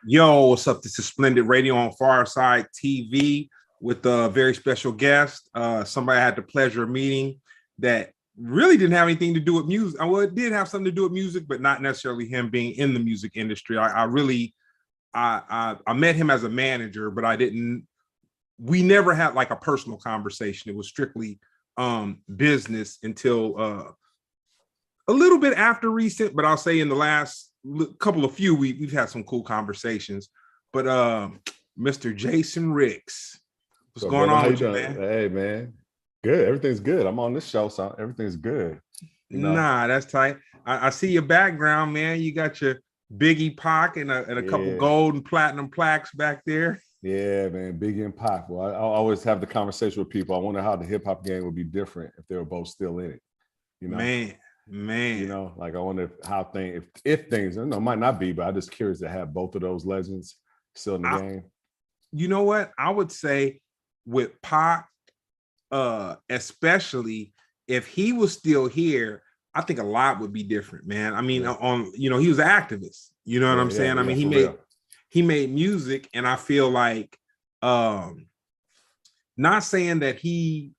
Yo, what's up? This is Splendid Radio on Farside TV with a very special guest. Somebody I had the pleasure of meeting that really didn't have anything to do with music. Well, it did have something to do with music, but not necessarily him being in the music industry. I met him as a manager, but we never had like a personal conversation. It was strictly business until a little bit after recent, but I'll say in the last few we've had some cool conversations. But Mr. Jason Ricks, what's going on with you, man? Hey, man. Good. Everything's good. I'm on this show, so everything's good. Nah, that's tight. I see your background, man. You got your Biggie Pac and a couple gold and platinum plaques back there. Yeah, man. Biggie and Pac. Well, I always have the conversation with people. I wonder how the hip hop game would be different if they were both still in it. You know, man. You know, like I wonder how things, if things, it might not be, but I'm just curious to have both of those legends still in the game. You know what? I would say with Pac, especially if he was still here, I think a lot would be different, man. I mean, he was an activist. You know what I'm saying? I mean, he made music, and I feel like, not saying that he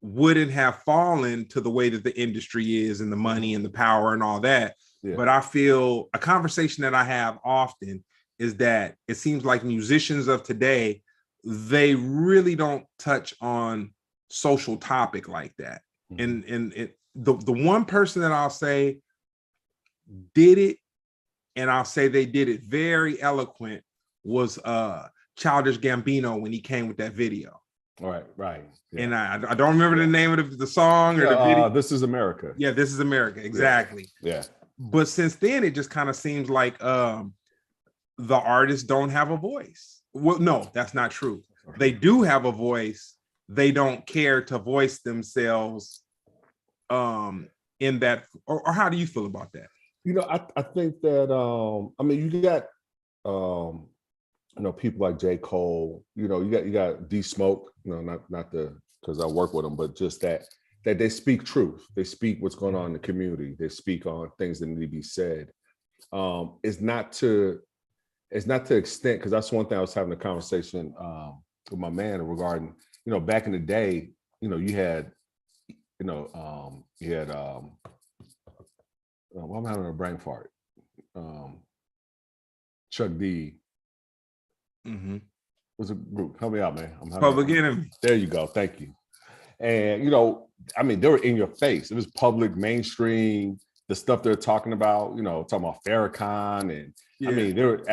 wouldn't have fallen to the way that the industry is and the money and the power and all that. Yeah. But I feel a conversation that I have often is that it seems like musicians of today, they really don't touch on social topic like that. Mm-hmm. And the one person that I'll say did it, and I'll say they did it very eloquent, was Childish Gambino when he came with that video. Right. Yeah. And I don't remember the name of the song or the video. This Is America. Yeah, This Is America. Exactly. Yeah. But since then, it just kind of seems like the artists don't have a voice. Well, no, that's not true. They do have a voice. They don't care to voice themselves in that. Or how do you feel about that? You know, I think that, you got, people like J. Cole, you got D Smoke, not because I work with them, but just that they speak truth. They speak what's going on in the community. They speak on things that need to be said. It's not to extent, because that's one thing I was having a conversation with my man regarding, back in the day, you had, well, I'm having a brain fart. Chuck D. Mm-hmm. Was a group. Help me out, man. Public Enemy. There you go. Thank you. And they were in your face. It was public, mainstream. The stuff they're talking about, talking about Farrakhan, and they were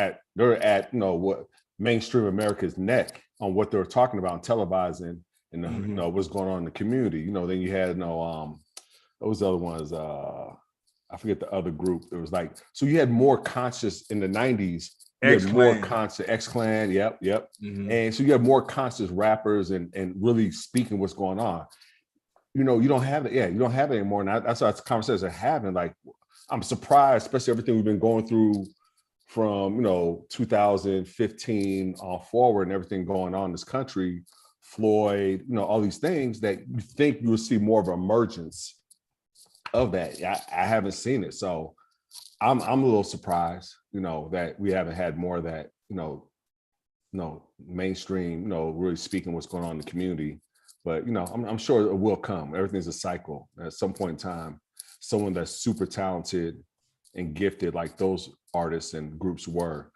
at what mainstream America's neck on what they were talking about and televising, and what's going on in the community. Then you had what was the other ones? I forget the other group. It was like, so you had more conscious in the 90s. You had more conscious X-Clan, yep. Mm-hmm. And so you have more conscious rappers and really speaking what's going on. You don't have it. Yeah, you don't have it anymore. And that's why conversations are having. Like, I'm surprised, especially everything we've been going through from 2015 on forward, and everything going on in this country, Floyd, all these things, that you think you will see more of an emergence of that. I haven't seen it, so I'm a little surprised, that we haven't had more of that, mainstream, really speaking what's going on in the community. But I'm sure it will come. Everything's a cycle. At some point in time, someone that's super talented and gifted, like those artists and groups were,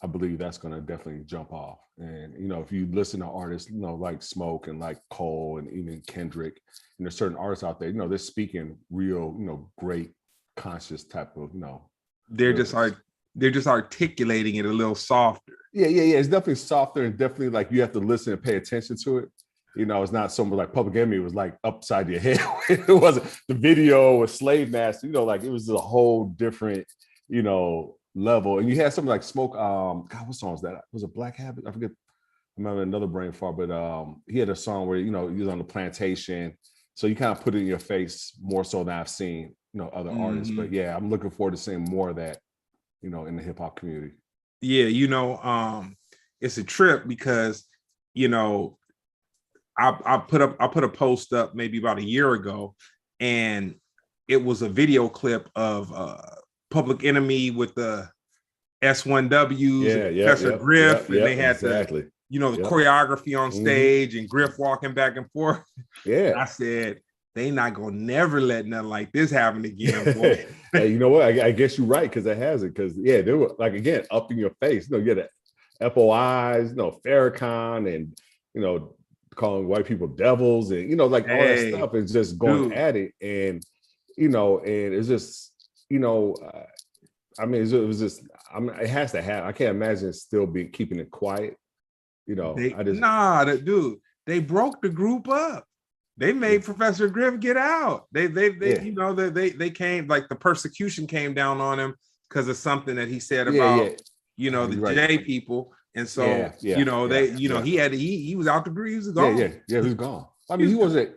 I believe that's going to definitely jump off. And if you listen to artists, like Smoke and like Cole and even Kendrick, and there's certain artists out there, they're speaking real, great conscious type of, they're just articulating it a little softer. Yeah. It's definitely softer, and definitely like you have to listen and pay attention to it. It's not something like Public Enemy was like upside your head. It wasn't the video with Slave Master, like it was a whole different, level. And you had something like Smoke, God, what song was that? Was it Black Habit? I forget. I'm having another brain fart, but he had a song where, he was on the plantation. So you kind of put it in your face more so than I've seen, other artists. But yeah, I'm looking forward to seeing more of that, in the hip hop community. Yeah, it's a trip because, I put a post up maybe about a year ago, and it was a video clip of Public Enemy with the S1Ws, and Professor Griff, and they had the choreography on stage and Griff walking back and forth. Yeah. And I said, they not gonna never let nothing like this happen again. Boy. Hey, you know what? I guess you're right, because it hasn't. Because they were like, again, up in your face. You get FOIs, Farrakhan, and calling white people devils, and all that stuff is just going at it, and and it's just it was just it has to happen. I can't imagine still keeping it quiet. They broke the group up. They made Professor Griff get out. They came, like, the persecution came down on him because of something that he said about the J people. And so he was out the group. He was gone. He was gone. I mean, he wasn't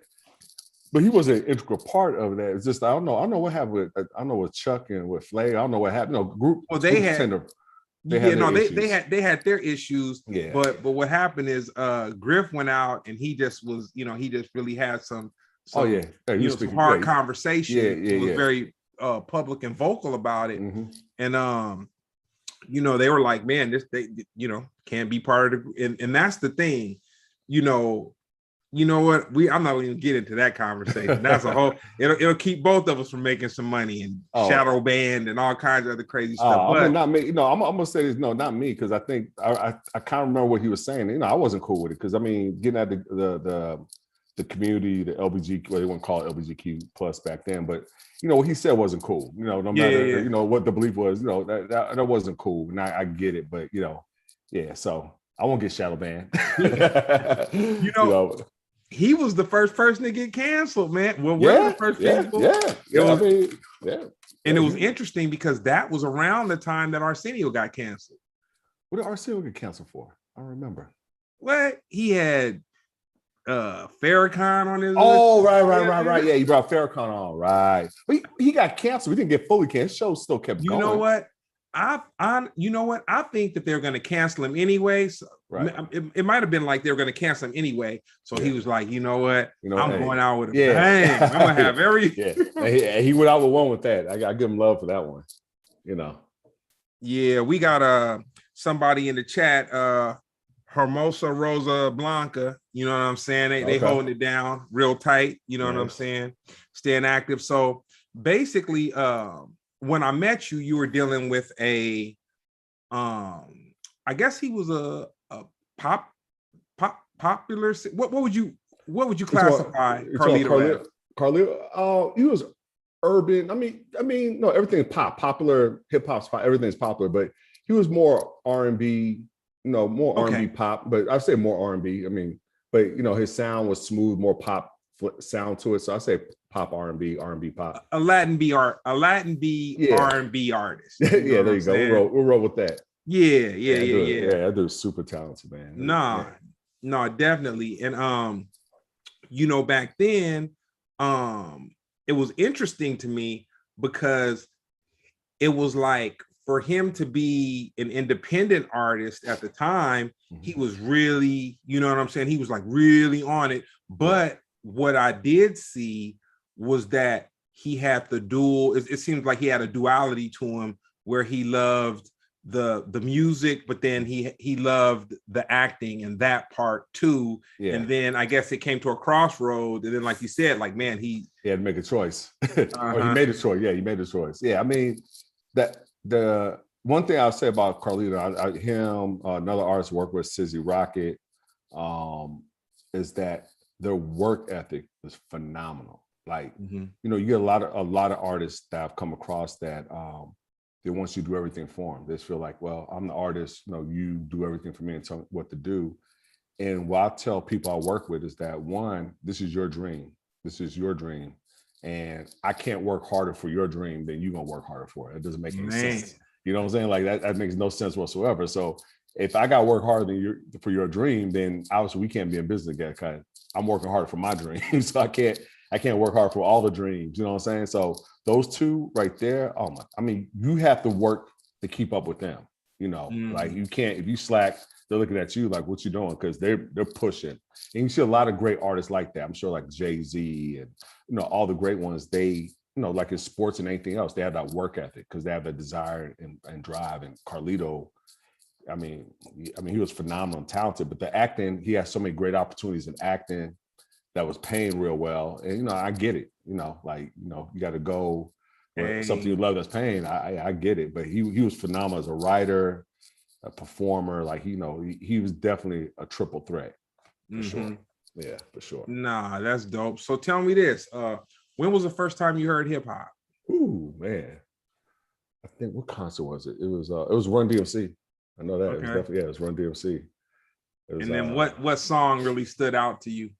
an integral part of that. It's just I don't know what happened with Chuck and with Flay. I don't know what happened. They had their issues. Yeah. But what happened is Griff went out, and he just was, he just really had some some hard conversation. He was very public and vocal about it. And they were like, man, they can't be part of the, and that's the thing, what, I'm not even get into that conversation. That's a whole, it'll keep both of us from making some money and shadow band and all kinds of other crazy stuff. But not me. I'm gonna say this. No, not me, because I think I kind of remember what he was saying. I wasn't cool with it, because getting at the community, the LBGQ, well, they wouldn't call it LBGQ plus back then, but what he said wasn't cool. No matter what the belief was, that wasn't cool. And I get it, but so I won't get shadow banned. He was the first person to get canceled, man. Well, we're the first people. And it was interesting because that was around the time that Arsenio got canceled. What did Arsenio get canceled for? I don't remember. What? He had Farrakhan on his right. Yeah, he brought Farrakhan on, right. But he got canceled. We didn't get fully canceled. His show still kept going. You know what? I think that they're going to cancel him anyway. So it might have been like they were going to cancel him anyway. So he was like, you know what? I'm going out with a bang. I'm going to have every. He went out with one with that. I give him love for that one. Yeah, we got somebody in the chat, Hermosa Rosa Blanca. You know what I'm saying? They holding it down real tight. You know what I'm saying? Staying active. So basically, when I met you, you were dealing with I guess he was a popular. What would you classify Carlito as? Carlito, he was urban. I mean, no, everything's popular, hip hop's pop, everything's popular, but he was more R&B, more R&B pop, but I say more R&B. I mean, but his sound was smooth, more pop sound to it. So I say pop R&B pop. A Latin B R&B artist. There you go. We'll roll with that. Yeah. That dude's super talented, man. No, definitely. And back then, it was interesting to me because it was like, for him to be an independent artist at the time, he was really, you know what I'm saying? He was like really on it. But what I did see was that he had the dual, it seems like he had a duality to him, where he loved the music, but then he loved the acting and that part too. And then I guess it came to a crossroad, and then, like you said, like, man, he had to make a choice. Or he made a choice. He made a choice. I mean, that the one thing I'll say about Carlito, him, another artist worked with, Sizzy Rocket, is that their work ethic is phenomenal. Like, you get a lot of artists that I've come across that they want you to do everything for them. They just feel like, well, I'm the artist, you do everything for me and tell me what to do. And what I tell people I work with is that, one, this is your dream. This is your dream. And I can't work harder for your dream than you're gonna work harder for it. It doesn't make any sense. You know what I'm saying? Like that makes no sense whatsoever. So if I got to work harder than for your dream, then obviously we can't be in business together, because I'm working hard for my dream. So I can't work hard for all the dreams. You know what I'm saying? So those two right there, you have to work to keep up with them. Like you can't, if you slack, they're looking at you like, what you doing? Because they're pushing. And you see a lot of great artists like that. I'm sure, like Jay-Z and all the great ones, they like in sports and anything else, they have that work ethic because they have the desire and drive. And Carlito, I mean, he was phenomenal and talented, but the acting, he had so many great opportunities in acting that was paying real well. And, I get it, you got to go where something you love that's paying. I get it, but he was phenomenal as a writer, a performer. Like, he was definitely a triple threat for sure. Yeah, for sure. Nah, that's dope. So tell me this, when was the first time you heard hip hop? Ooh, man. I think, what concert was it? It was Run DMC. I know that. Okay. It was Run DMC. And then what song really stood out to you?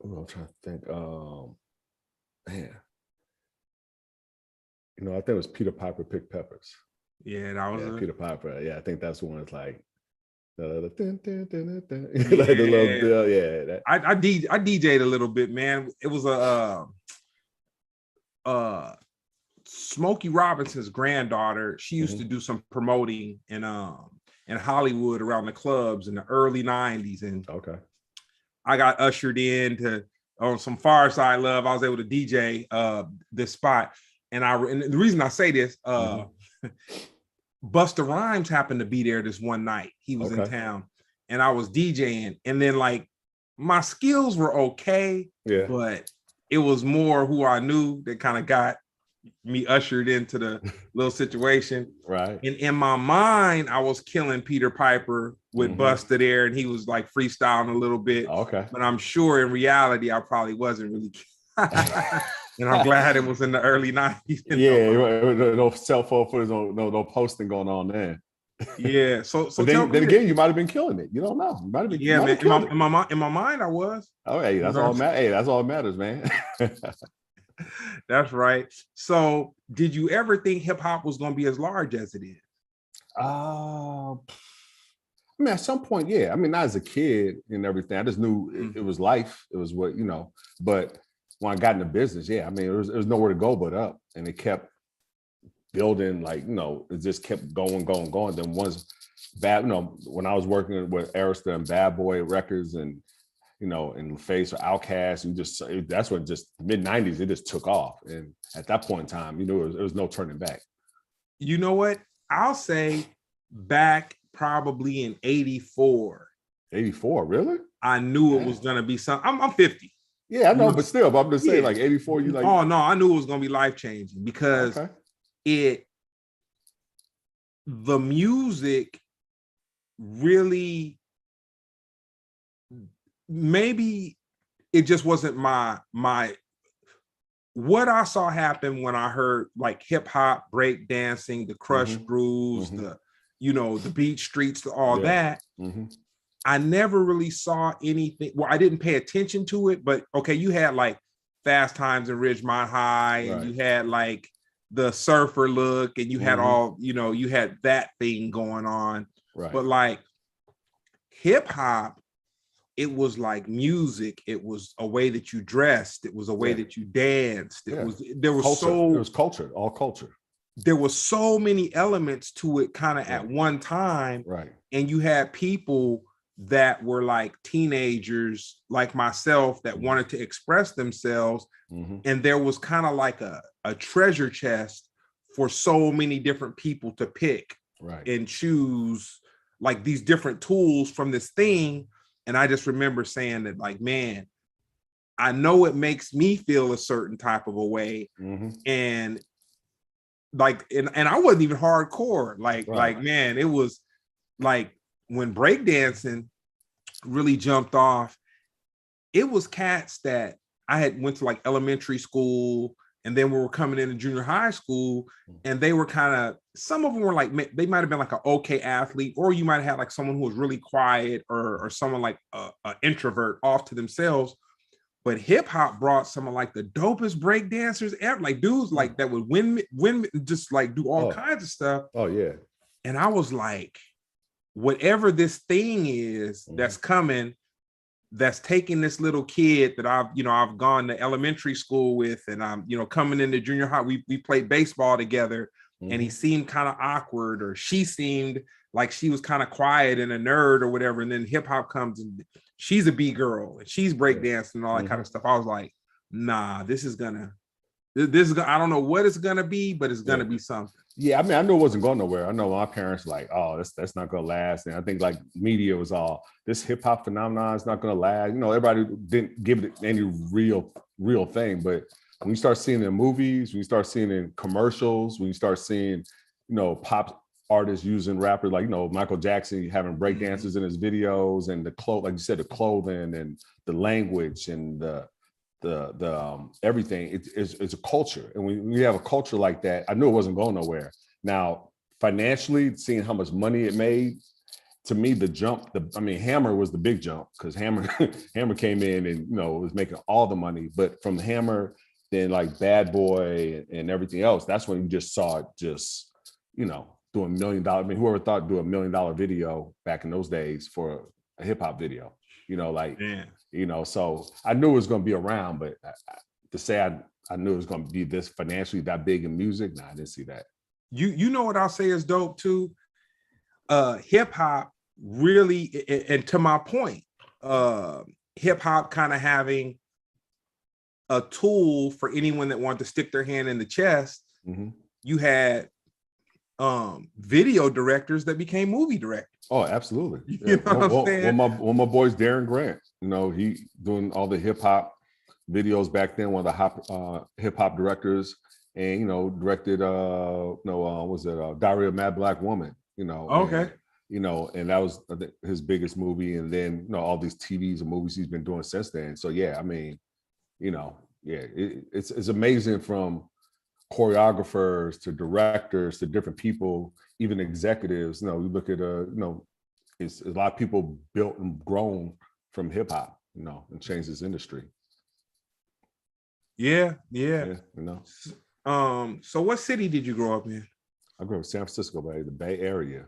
I'm trying to think. Man. I think it was Peter Piper Picked Peppers. Yeah, that was Peter Piper. Yeah, I think that's one. It's like I DJ'd a little bit, man. It was Smokey Robinson's granddaughter. She used to do some promoting in Hollywood around the clubs in the early 90s. And I got ushered in on some Pharcyde love. I was able to DJ this spot. And the reason I say this, Busta Rhymes happened to be there this one night. He was in town and I was DJing. And then like my skills were okay, but it was more who I knew that kind of got me ushered into the little situation. Right. And in my mind, I was killing Peter Piper with Busta there, and he was like freestyling a little bit. Okay. But I'm sure in reality, I probably wasn't really. And I'm glad it was in the early 90s. No cell phone footage, no posting going on there. Yeah. So then again, you might have been killing it. You don't know. You might have been. Yeah, man. In my mind, I was. Oh, hey, that's all. That's all that matters, man. That's right. So, did you ever think hip hop was going to be as large as it is? I mean, at some point, yeah. I mean, not as a kid and everything. I just knew it was life. It was what, but when I got into business, yeah, I mean, there was nowhere to go but up. And it kept building, like, it just kept going. Then once when I was working with Arista and Bad Boy Records and, in Face or Outkast, that's when just mid-90s, it just took off. And at that point in time, there was no turning back. You know what? I'll say back probably in 84. 84, really? I knew it was going to be something. I'm 50. Yeah, I know, but still, I'm just saying, like 84, you like. Oh no, I knew it was gonna be life-changing because the music really, maybe it just wasn't my what I saw happen when I heard like hip hop, break dancing, the crush grooves, the beat streets, all that. I never really saw anything. Well, I didn't pay attention to it, but okay, you had like Fast Times in Ridgemont High, and you had like the surfer look, and you had all, you had that thing going on. Right. But like hip hop, it was like music. It was a way that you dressed. It was a way that you danced. It was culture, all culture. There was so many elements to it kind of at one time. Right. And you had people that were like teenagers like myself that wanted to express themselves. And there was kind of like a treasure chest for so many different people to pick and choose like these different tools from this thing. And I just remember saying that, like, man, I know it makes me feel a certain type of a way. And like, and I wasn't even hardcore. Like, man, it was like when breakdancing really jumped off, it was cats that I had went to like elementary school, and then we were coming into junior high school, and they were kind of, some of them were like, they might have been like an okay athlete, or you might have had like someone who was really quiet, or someone like an introvert off to themselves. But hip hop brought some of like the dopest break dancers ever, like dudes like that would win, just like do all kinds of stuff. Oh yeah. And I was like, whatever this thing is that's coming, that's taking this little kid that I've gone to elementary school with, and I'm, coming into junior high, we played baseball together, and he seemed kind of awkward, or she seemed like she was kind of quiet and a nerd or whatever. And then hip hop comes, and she's a B girl, and she's breakdancing and all that kind of stuff. I was like, nah, this is gonna This is, I don't know what it's gonna be, but it's gonna be something. Yeah, I mean, I knew it wasn't going nowhere. I know my parents were like, oh, that's not gonna last. And I think like media was all, this hip hop phenomenon is not gonna last. You know, everybody didn't give it any real thing. But when you start seeing it in movies, when you start seeing it in commercials, when you start seeing, you know, pop artists using rappers like, you know, Michael Jackson having breakdancers in his videos, and the like you said, the clothing and the language and the everything, it's a culture. And when you have a culture like that, I knew it wasn't going nowhere. Now, financially, seeing how much money it made, to me, the jump, Hammer was the big jump, because Hammer came in and, you know, was making all the money. But from Hammer, then like Bad Boy and everything else, that's when you just saw it just, you know, doing $1 million. I mean, whoever thought do $1 million video back in those days for a hip hop video, you know, like, you know, so I knew it was going to be around, but to say I knew it was going to be this financially that big in music, I didn't see that. You know what I'll say is dope too? Hip hop really, and to my point, hip hop kind of having a tool for anyone that wanted to stick their hand in the chest. You had video directors that became movie directors. Oh, absolutely. You know what I'm saying? One of my boys, Darren Grant, you know, he doing all the hip hop videos back then, one of the hip hop directors, and, you know, directed Diary of a Mad Black Woman, you know. Okay. And, you know, and that was his biggest movie. And then, you know, all these TVs and movies he's been doing since then. So yeah, I mean, you know, yeah, it's amazing, from choreographers to directors to different people, even executives. You know, you look at you know, it's a lot of people built and grown from hip hop, you know, and changed this industry. Yeah, you know. So what city did you grow up in? I grew up in San Francisco, Bay, the Bay Area.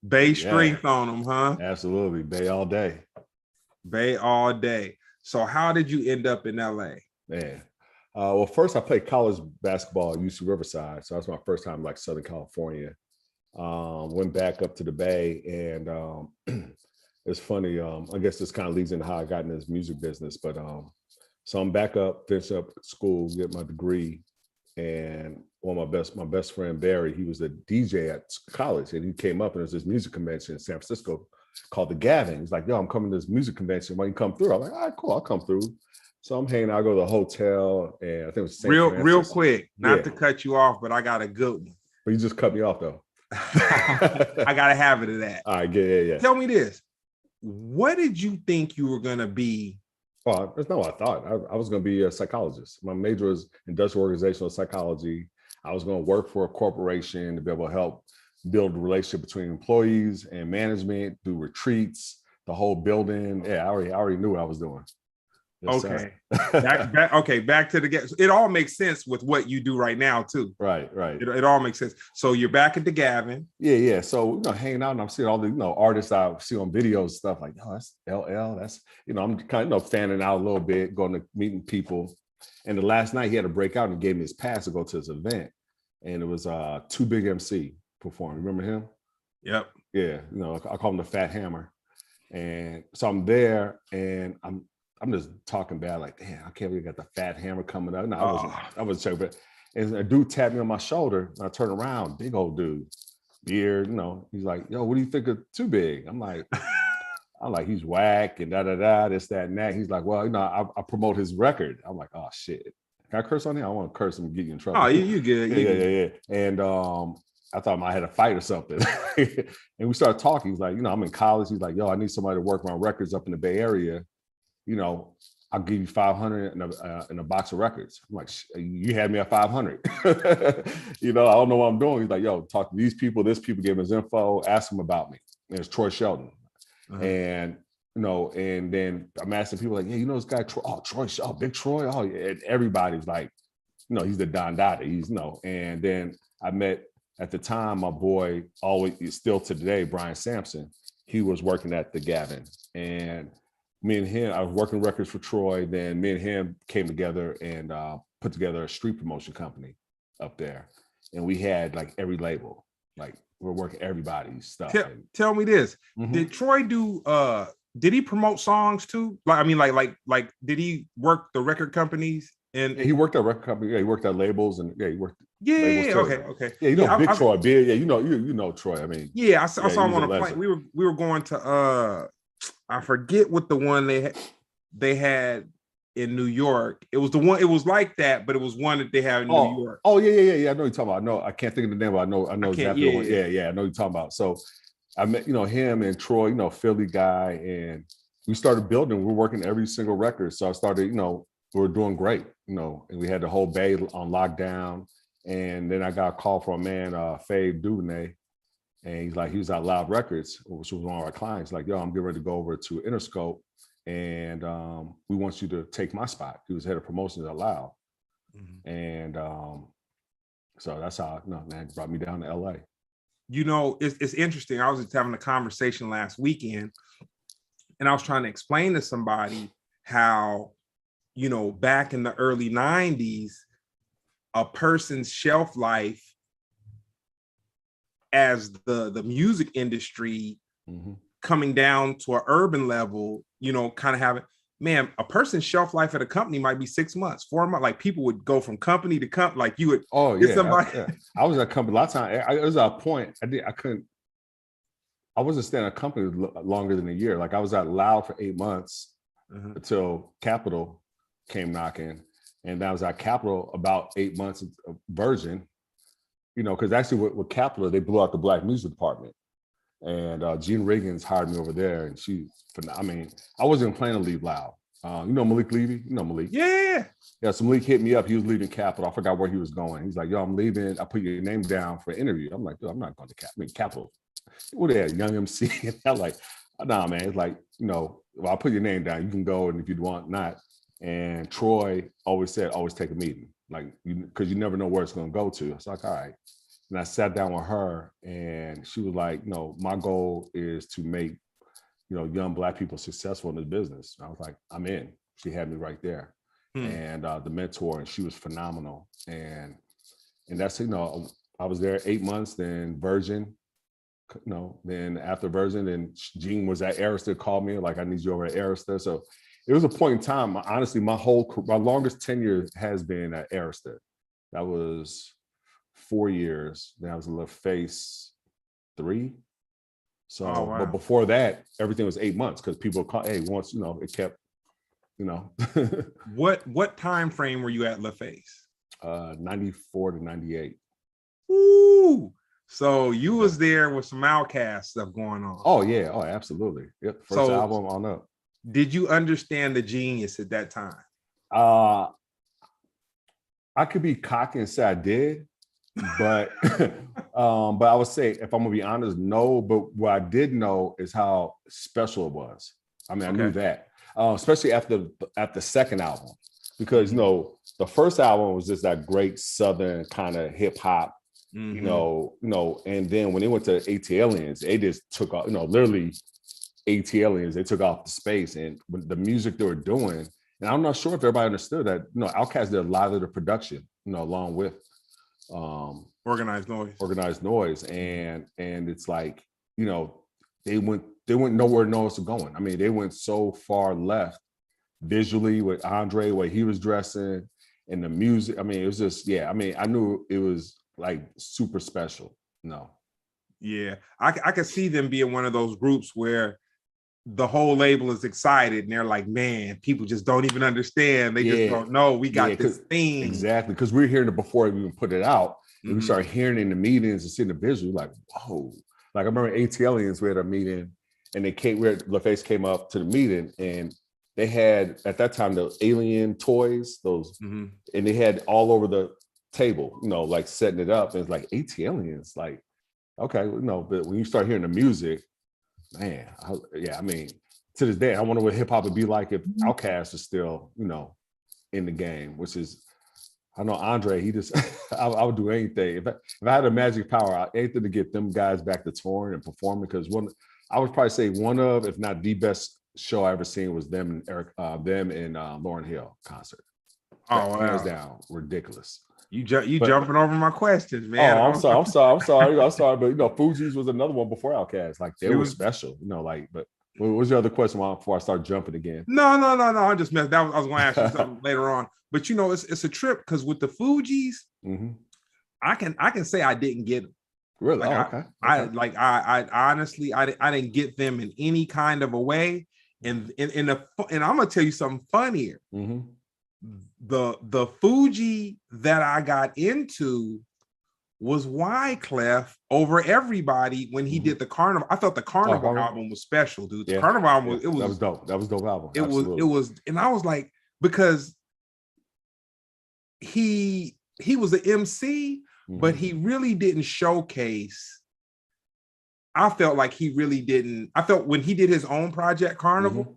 Bay strength on them, huh? Absolutely, Bay all day. Bay all day. So how did you end up in LA? Man. Well, first I played college basketball at UC Riverside. So that's my first time like Southern California. Went back up to the Bay, and it's funny. I guess this kind of leads into how I got in this music business. But so I'm back up, finish up school, get my degree. And one of my best friend, Barry, he was a DJ at college, and he came up, and there's this music convention in San Francisco called the Gavin. He's like, yo, I'm coming to this music convention. Why don't you come through? I'm like, all right, cool, I'll come through. So I'm hanging out, I go to the hotel, and I think it was St. Real quick, not to cut you off, but I got a good one. But you just cut me off though. I got a habit of that. All right, yeah. Tell me this. What did you think you were gonna be? Well, that's not what I thought. I was gonna be a psychologist. My major was industrial organizational psychology. I was gonna work for a corporation to be able to help build a relationship between employees and management, do retreats, the whole building. Yeah, I already knew what I was doing. Okay. Back to the get. It all makes sense with what you do right now too. Right. It all makes sense. So you're back at the Gavin. Yeah. So, you know, hanging out, and I'm seeing all the, you know, artists I see on videos and stuff like, oh, that's LL. That's, you know, I'm kind of, you know, fanning out a little bit, going to meeting people. And the last night he had to break out and gave me his pass to go to this event. And it was Too Big MC performing. Remember him? Yep. Yeah. You know, I call him the Fat Hammer. And so I'm there, and I'm just talking bad, like, damn, I can't believe I got the Fat Hammer coming up. No, I wasn't sure, but and a dude tapped me on my shoulder, and I turn around, big old dude, beard, you know. He's like, yo, what do you think of Too Big? I'm like, he's whack and this, that, and that. He's like, well, you know, I promote his record. I'm like, oh shit. Can I curse on here? I want to curse and get you in trouble. Oh, you good. Yeah. And I thought I had a fight or something. And we started talking. He's like, you know, I'm in college. He's like, yo, I need somebody to work my records up in the Bay Area. You know, I'll give you 500 in a box of records. I'm like, you had me at 500. You know, I don't know what I'm doing. He's like, yo, talk to these people. This people gave his info. Ask him about me. And it's Troy Shelton. And, you know, and then I'm asking people like, yeah, you know this guy, Troy? Oh, Troy, oh, Big Troy. Oh, yeah. And everybody's like, you know, he's the Don Dada. He's, you know. And then I met, at the time, my boy, always, still to today, Brian Sampson. He was working at the Gavin. And me and him, I was working records for Troy. Then me and him came together and put together a street promotion company up there. And we had like every label, like we're working everybody's stuff. Tell me this. Did Troy do, did he promote songs too? Like, I mean, like, did he work the record companies And he worked at a record company. Yeah, he worked at labels, and he worked. Yeah, labels okay. Yeah, Big Troy, big. Yeah, you know Troy. I mean, yeah, I saw him on a plane. We were going to I forget what the one they had in New York. It was the one. It was like that, but it was one that they have in New York. Oh yeah. I know you're talking about. I can't think of the name, but I know exactly. Yeah. I know you're talking about. So I met him and Troy, Philly guy, and we started building. We were working every single record. So I started, we were doing great, and we had the whole Bay on lockdown. And then I got a call from a man, Fave Duvernay, and he was at Loud Records, which was one of our clients. Like, yo, I'm getting ready to go over to Interscope, and we want you to take my spot. He was head of promotions at Loud, and so that's how man brought me down to LA. It's interesting. I was just having a conversation last weekend, and I was trying to explain to somebody how, back in the early 90s, a person's shelf life as the music industry coming down to an urban level, kind of having, man, a person's shelf life at a company might be 6 months, 4 months. Like, people would go from company to company. Like, you would. Oh yeah, I was at a company a lot of times. It was a point I wasn't staying at a company longer than a year. Like, I was at Loud for 8 months until Capitol came knocking, and I was at Capitol about 8 months of Virgin. Because actually with Capitol, they blew out the black music department. And Gene Riggins hired me over there, and I wasn't planning to leave Loud. Malik Levy? Malik? Yeah. Yeah, so Malik hit me up. He was leaving Capitol. I forgot where he was going. He's like, yo, I'm leaving. I put your name down for an interview. I'm like, yo, I'm not going to Capitol. What they had, Young MC? And I'm like, nah, man. It's like, well, I'll put your name down. You can go, and if you want, not. And Troy always said, always take a meeting. Like, because you never know where it's going to go to. It's like, all right. And I sat down with her, and she was like, my goal is to make, young Black people successful in this business. I was like, I'm in. She had me right there. And the mentor, and she was phenomenal. And that's, I was there 8 months, then Virgin, then after Virgin, then Gene was at Arista, called me, like, I need you over at Arista. So it was a point in time. Honestly, my longest tenure has been at Arista. That was 4 years. Then I was a LaFace 3. So, wow. But before that, everything was 8 months, because people call, hey, once, it kept, What time frame were you at LaFace? 94 to 98. Ooh. So you was there with some Outkast stuff going on. Oh yeah. Oh, absolutely. Yep. First album on up. Did you understand the genius at that time? I could be cocky and say I did, but but I would say, if I'm gonna be honest, no. But what I did know is how special it was. I mean, I knew that, especially after the second album, because the first album was just that great Southern kind of hip hop, and then when they went to ATLiens, they just took off, literally ATLiens, they took off the space, and the music they were doing. And I'm not sure if everybody understood that, Outkast did a lot of the production, along with Organized Noise. And it's like, they went nowhere else going. I mean, they went so far left visually with Andre, where he was dressing, and the music. I mean, it was just, I mean, I knew it was like super special. Yeah, I could see them being one of those groups where the whole label is excited, and they're like, man, people just don't even understand. They just don't know we got this thing. Exactly, because we were hearing it before we even put it out. And we started hearing it in the meetings and seeing the visual, like, whoa. Like, I remember ATLiens, we had a meeting, and LaFace came up to the meeting, and they had, at that time, the alien toys, those, and they had all over the table, like setting it up. And it's like, ATLiens, like, okay, but when you start hearing the music, man, I mean, to this day, I wonder what hip hop would be like if Outkast is still, in the game, which is, I know Andre, he just, I would do anything. If I had a magic power, anything to get them guys back to touring and performing, because I would probably say one of, if not the best show I ever seen was them and Lauryn Hill concert. Oh, wow. Hands down, ridiculous. You jumping over my questions, man. Oh, I'm sorry. But Fugees was another one before Outkast. Like, they were special, but What was your other question before I start jumping again? No. I just messed. I was going to ask you something later on, but you know, it's a trip because with the Fugees, I can say I didn't get them. Really? Like okay. I honestly I didn't get them in any kind of a way. And I'm gonna tell you something funnier. The Fuji that I got into was Wyclef over everybody when he did the Carnival. I thought the Carnival album was special, dude. The Carnival album was that was dope. That was dope album. It was, and I was like, because he was an MC, but he really didn't showcase. I felt like he really didn't. I felt when he did his own project, Carnival,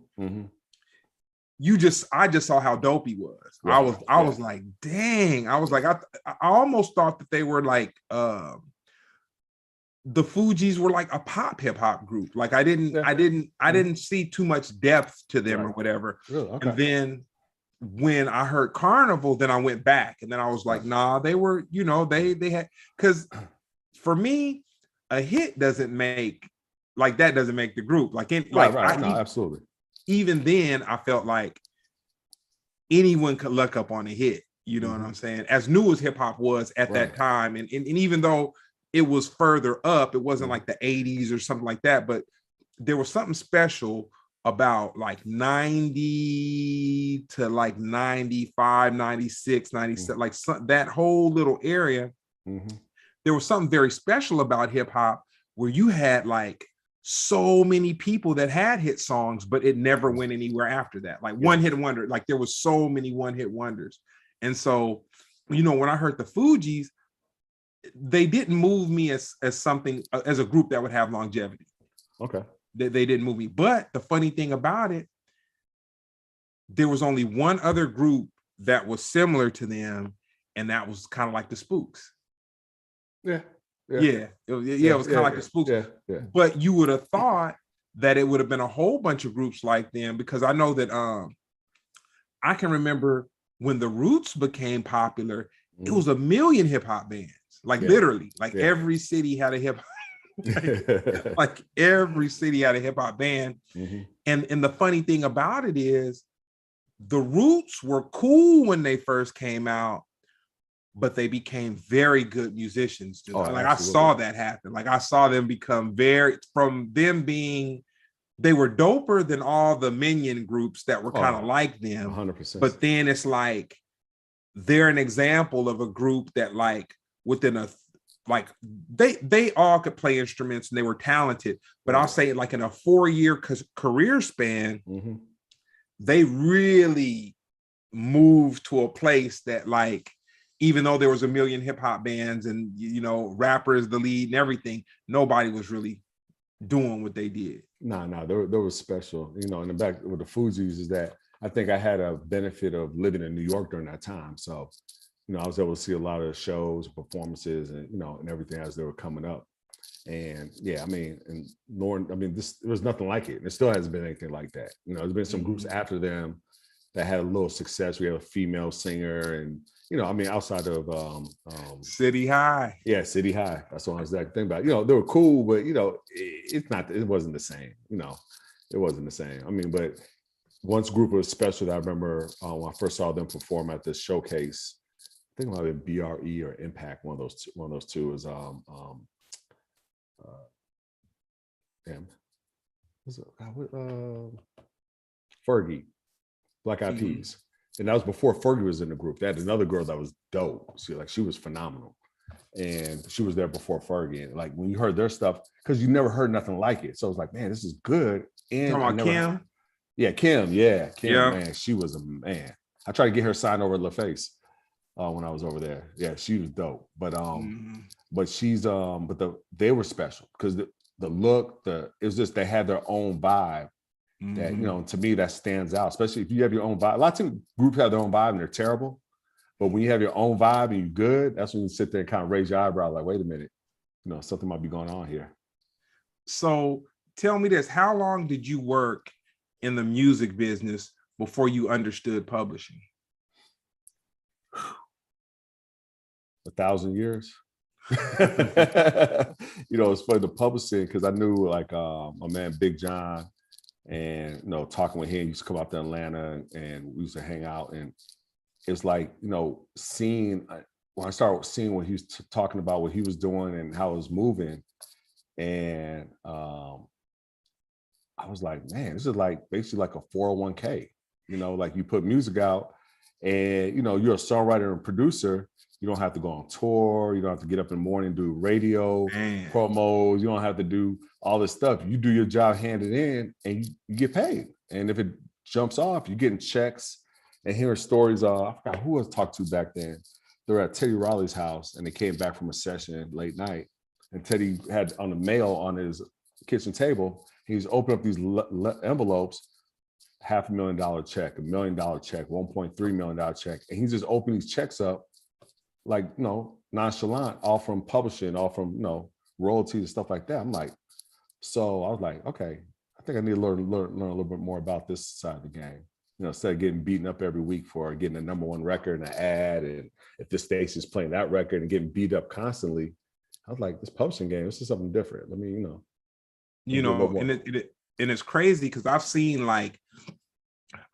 I just saw how dope he was. Right. I was like, dang. I was like, I almost thought that they were like the Fugees were like a pop hip hop group. Like I didn't see too mumuch depth to them or whatever. Really? Okay. And then when I heard Carnival, then I went back and then I was like, nah, they were, you know, they had, because for me, a hit doesn't make the group. Like absolutely. Even then, I felt like anyone could luck up on a hit. You know what I'm saying? As new as hip hop was at that time, and even though it was further up, it wasn't like the 80s or something like that, but there was something special about like 90 to like 95, 96, 97, like that whole little area. There was something very special about hip hop where you had like so many people that had hit songs, but it never went anywhere after that. Like one hit wonder, like there was so many one hit wonders. And so, you know, when I heard the Fugees, they didn't move me as something, as a group that would have longevity. Okay. They didn't move me. But the funny thing about it, there was only one other group that was similar to them, and that was kind of like the Spooks. It was kind of like the Spooks. But you would have thought that it would have been a whole bunch of groups like them, because I know that I can remember when the Roots became popular, it was a million hip hop bands. Like literally, like every city had a hip hop. like every city had a hip hop band. And the funny thing about it is the Roots were cool when they first came out, but they became very good musicians. Like I saw that happen. Like I saw them become from them being, they were doper than all the minion groups that were kind of like them. 100%. But then it's like, they're an example of a group that like within a, like they all could play instruments and they were talented, but I'll say like in a 4-year career span, they really moved to a place that like, even though there was a million hip hop bands and, you know, rappers, the lead and everything, nobody was really doing what they did. No, they were special. You know, in the back with the Fugees is that I think I had a benefit of living in New York during that time. So, you know, I was able to see a lot of shows, performances, and, you know, and everything as they were coming up. And yeah, I mean, and Lauren, I mean, there was nothing like it. There still hasn't been anything like that. You know, there's been some groups after them that had a little success. We had a female singer, and, you know, I mean, outside of City High. Yeah, City High. That's what I was thinking about. You know, they were cool, but, you know, it wasn't the same. You know, it wasn't the same. I mean, but one group was special that I remember when I first saw them perform at this showcase. I think it might have been BRE or Impact. One of those two is Fergie, Black Eyed Peas. And that was before Fergie was in the group. They had another girl that was dope. She was phenomenal. And she was there before Fergie. And like when you heard their stuff, because you never heard nothing like it. So it was like, man, this is good. And Kim? Yeah, Kim. Yeah, Kim, man. She was a man. I tried to get her signed over LaFace when I was over there. Yeah, she was dope. But they were special because the look, it was just, they had their own vibe. That, you know, to me, that stands out, especially if you have your own vibe. A lot of groups have their own vibe and they're terrible. But when you have your own vibe and you're good, that's when you sit there and kind of raise your eyebrow like, wait a minute, you know, something might be going on here. So tell me this, how long did you work in the music business before you understood publishing? 1,000 years. You know, it's funny, the publishing, because I knew like my man Big John, and talking with him. He used to come out to Atlanta, and we used to hang out. And it's like, seeing when I started seeing what he was talking about, what he was doing and how it was moving, and I was like, man, this is like basically like a 401k. Like you put music out, and you're a songwriter and producer. You don't have to go on tour. You don't have to get up in the morning and do radio promos. You don't have to do all this stuff. You do your job, hand it in, and you get paid. And if it jumps off, you're getting checks. And hearing stories of, I forgot who I talked to back then. They were at Teddy Riley's house, and they came back from a session late night. And Teddy had on the mail on his kitchen table. He was opening up these envelopes, $500,000 check, $1 million check, $1.3 million check. And he's just opening these checks up like, nonchalant, all from publishing, all from, royalties and stuff like that. I'm like, so I was like, okay, I think I need to learn a little bit more about this side of the game. Instead of getting beaten up every week for getting a #1 record and an ad, and if this station's playing that record and getting beat up constantly, I was like, this publishing game, this is something different. Let me, and it's crazy because I've seen, like,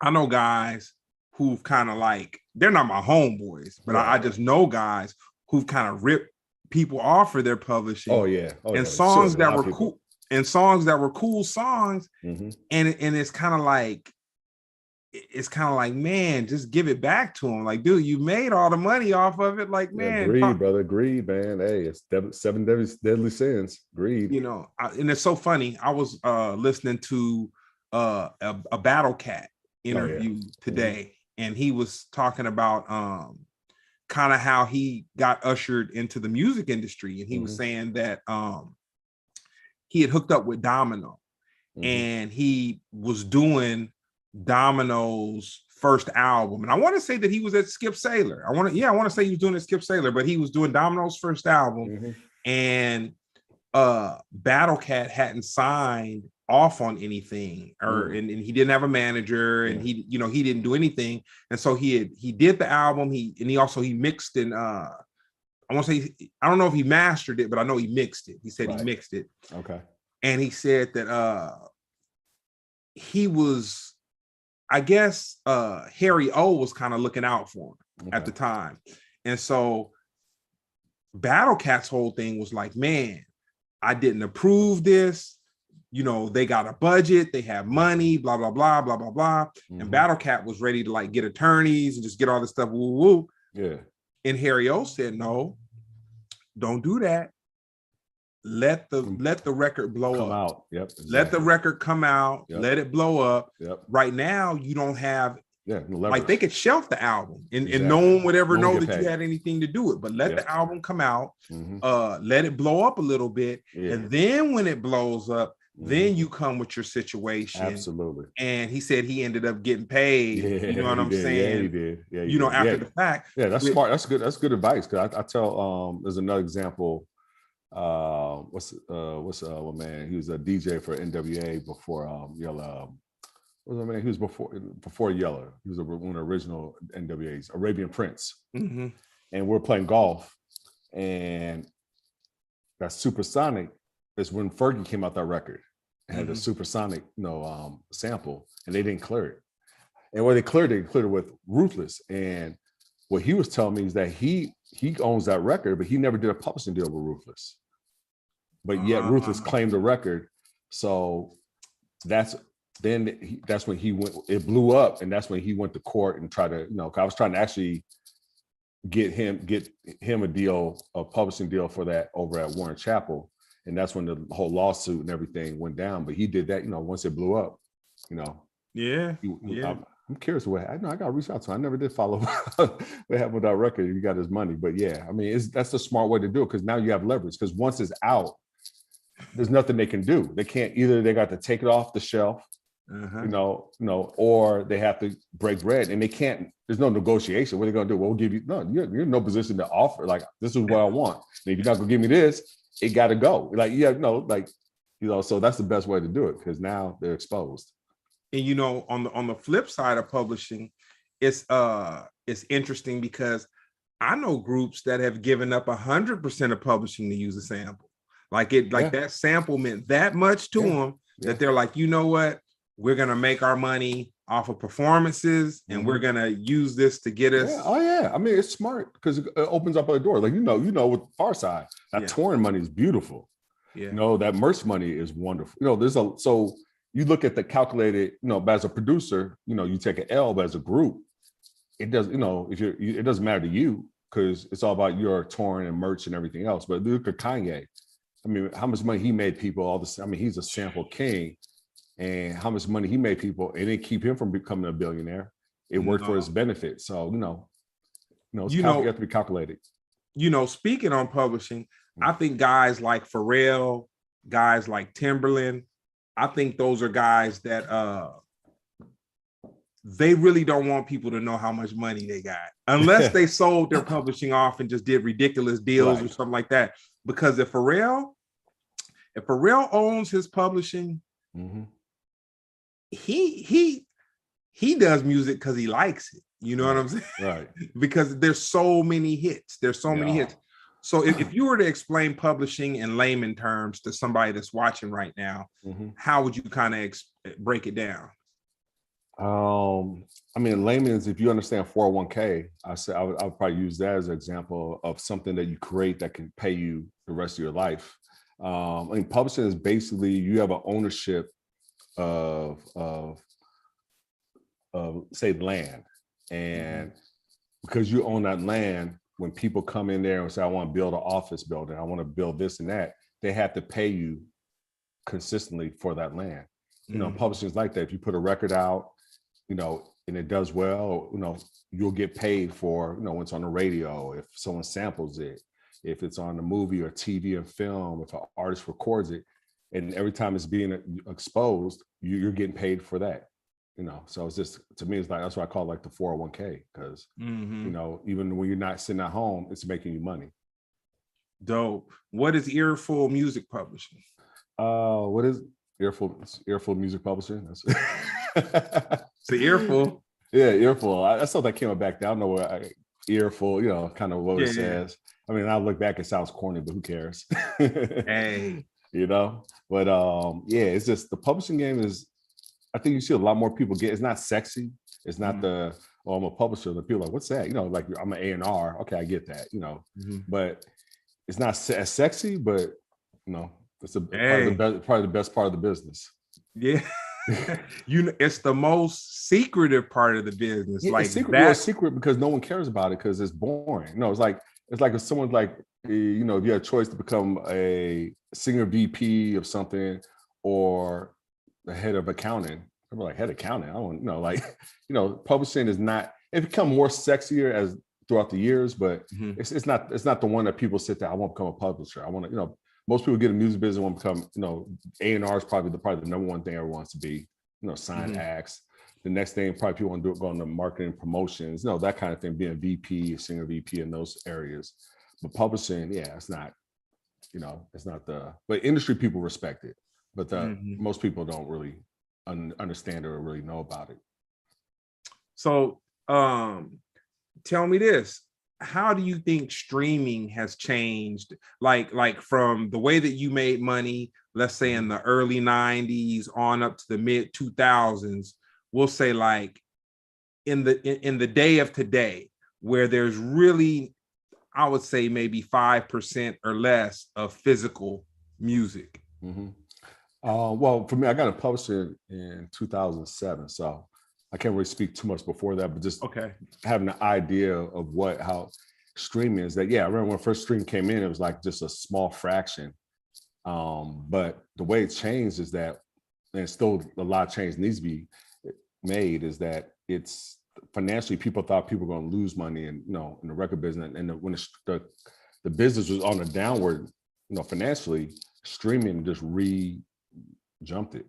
I know guys who've kind of like, they're not my homeboys, but I just know guys who've kind of ripped people off for their publishing. And songs that were cool, and songs that were cool songs. Mm-hmm. And it's kind of like, man, just give it back to them. Like, dude, you made all the money off of it. Like, man, greed, brother, greed, man. Hey, it's 7 deadly sins. Greed. And it's so funny. I was listening to a Battle Cat interview today, and he was talking about kind of how he got ushered into the music industry, and he was saying that he had hooked up with Domino, and he was doing Domino's first album, and I want to say that he was at Skip Saylor. I want to say he was doing it Skip Saylor, but he was doing Domino's first album, and Battle Cat hadn't signed off on anything, and he didn't have a manager, and he didn't do anything, and so he did the album. He mixed, and I want to say, I don't know if he mastered it, but I know he mixed it. He said he mixed it. Okay. And he said that he was, I guess, Harry O was kind of looking out for him at the time. And so Battle Cat's whole thing was like, man, I didn't approve this. They got a budget, they have money, blah, blah, blah, blah, blah, blah. And Battle Cat was ready to like get attorneys and just get all this stuff. Woo, woo. Yeah. And Harry O said, no, don't do that. Let the record blow up. Yep. Exactly. Let the record come out. Yep. Let it blow up. Yep. Right now, you don't have, no like, they could shelf the album, and no one would ever know that you had anything to do with it. But let the album come out. Let it blow up a little bit, and then when it blows up, then you come with your situation. Absolutely. And he said he ended up getting paid. You know what I'm saying? Yeah, he did. Yeah, after the fact. Yeah, that's smart. That's good. That's good advice. Because I tell there's another example. What's man? He was a DJ for NWA before Yella. What's that man? He was before Yeller. He was one of the original NWAs, Arabian Prince. And we're playing golf, and that Supersonic is when Fergie came out that record. It had a Supersonic, sample, and they didn't clear it. And when they cleared it with Ruthless. And what he was telling me is that he owns that record, but he never did a publishing deal with Ruthless. But yet Ruthless claimed the record. So that's when he went, it blew up, and that's when he went to court and tried to, I was trying to actually get him a publishing deal for that over at Warren Chappell. And that's when the whole lawsuit and everything went down. But he did that, once it blew up, Yeah. I'm curious what I got to reach out to him. I never did follow what happened with that record. He got his money, but yeah, I mean, that's a smart way to do it, because now you have leverage. Because once it's out, there's nothing they can do. They can't they got to take it off the shelf, or they have to break bread, and they can't. There's no negotiation. What are they gonna do? Well, we'll give you. No, you're in no position to offer. Like, this is what I want. And if you're not gonna give me this, it got to go. So that's the best way to do it, because now they're exposed. And on the flip side of publishing, it's interesting because I know groups that have given up 100% of publishing to use a sample. That sample meant that much to them that they're like, you know what? we're going to make our money off of performances, and we're going to use this to get us. Yeah. Oh yeah. I mean, it's smart because it opens up a door. Like, with Pharcyde, that touring money is beautiful. Yeah. That merch money is wonderful. So you look at the calculated, as a producer, you take an L, but as a group, it does, it doesn't matter to you because it's all about your touring and merch and everything else. But look at Kanye. I mean, how much money he made people, all this. I mean, he's a sample king, and how much money he made people, it didn't keep him from becoming a billionaire. It worked for his benefit. So, you have to be calculated. Speaking on publishing, I think guys like Pharrell, guys like Timberland, I think those are guys that they really don't want people to know how much money they got unless they sold their publishing off and just did ridiculous deals or something like that. Because if Pharrell owns his publishing, he does music because he likes it. You know what I'm saying? Right. Because there's so many hits. There's so many hits. So if you were to explain publishing in layman terms to somebody that's watching right now, how would you kind of break it down? I mean, layman's, if you understand 401k, I would probably use that as an example of something that you create that can pay you the rest of your life. I mean, publishing is basically you have an ownership of say land, and because you own that land, when people come in there and say, I want to build an office building, I want to build this and that, they have to pay you consistently for that land. Publishing is like that. If you put a record out, and it does well, you'll get paid for, when it's on the radio, if someone samples it, if it's on the movie or TV and film, if an artist records it, and every time it's being exposed, you're getting paid for that. So it's just, to me, it's like, that's what I call like the 401k, because, even when you're not sitting at home, it's making you money. Dope. What is Earful Music Publishing? What is Earful Music Publishing? It's an earful. Yeah, Earful. I saw that came back down. I don't know where Earful, kind of what it says. I mean, I look back, it sounds corny, but who cares? Hey. But it's just the publishing game is, I think you see a lot more people it's not sexy. It's not I'm a publisher. The people are like, what's that? Like I'm an A&R. Okay, I get that, but it's not as sexy, but it's probably the best part of the business. Yeah. It's the most secretive part of the business. Yeah, like it's secret because no one cares about it because it's boring. It's like if someone's like, if you had a choice to become a senior VP of something or the head of accounting. I'm like, head of accounting. I don't publishing is not, it become more sexier as throughout the years, but it's not the one that people sit there, I want to become a publisher. I want to, most people get in music business want to become, A&R is probably the number one thing everyone wants to be, sign acts. The next thing probably people want to do, go into marketing, promotions, that kind of thing, being a VP, senior VP in those areas. But publishing, it's not, it's not but industry people respect it, but most people don't really understand it or really know about it. So tell me this. How do you think streaming has changed? Like from the way that you made money, let's say in the early 90s on up to the mid 2000s, we'll say like in the day of today, where there's really, I would say maybe 5% or less of physical music. Well, for me, I got a publisher in 2007, so I can't really speak too much before that, but just having an idea of how streaming is. That I remember when first stream came in, it was like just a small fraction. But the way it changed is that, and still a lot of change needs to be made, is that it's financially, people thought people were going to lose money in the record business, and when the business was on a downward, financially, streaming just jumped it.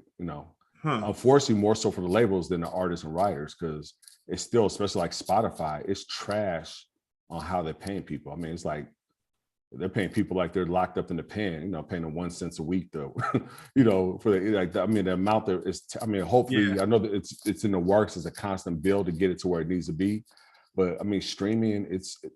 Unfortunately, more so for the labels than the artists and writers, because it's still, especially like Spotify, it's trash on how they're paying people. I mean, it's like they're paying people like they're locked up in the pen, paying them 1 cent a week though, for the amount that is, hopefully, I know that it's in the works as a constant build to get it to where it needs to be. But I mean, streaming,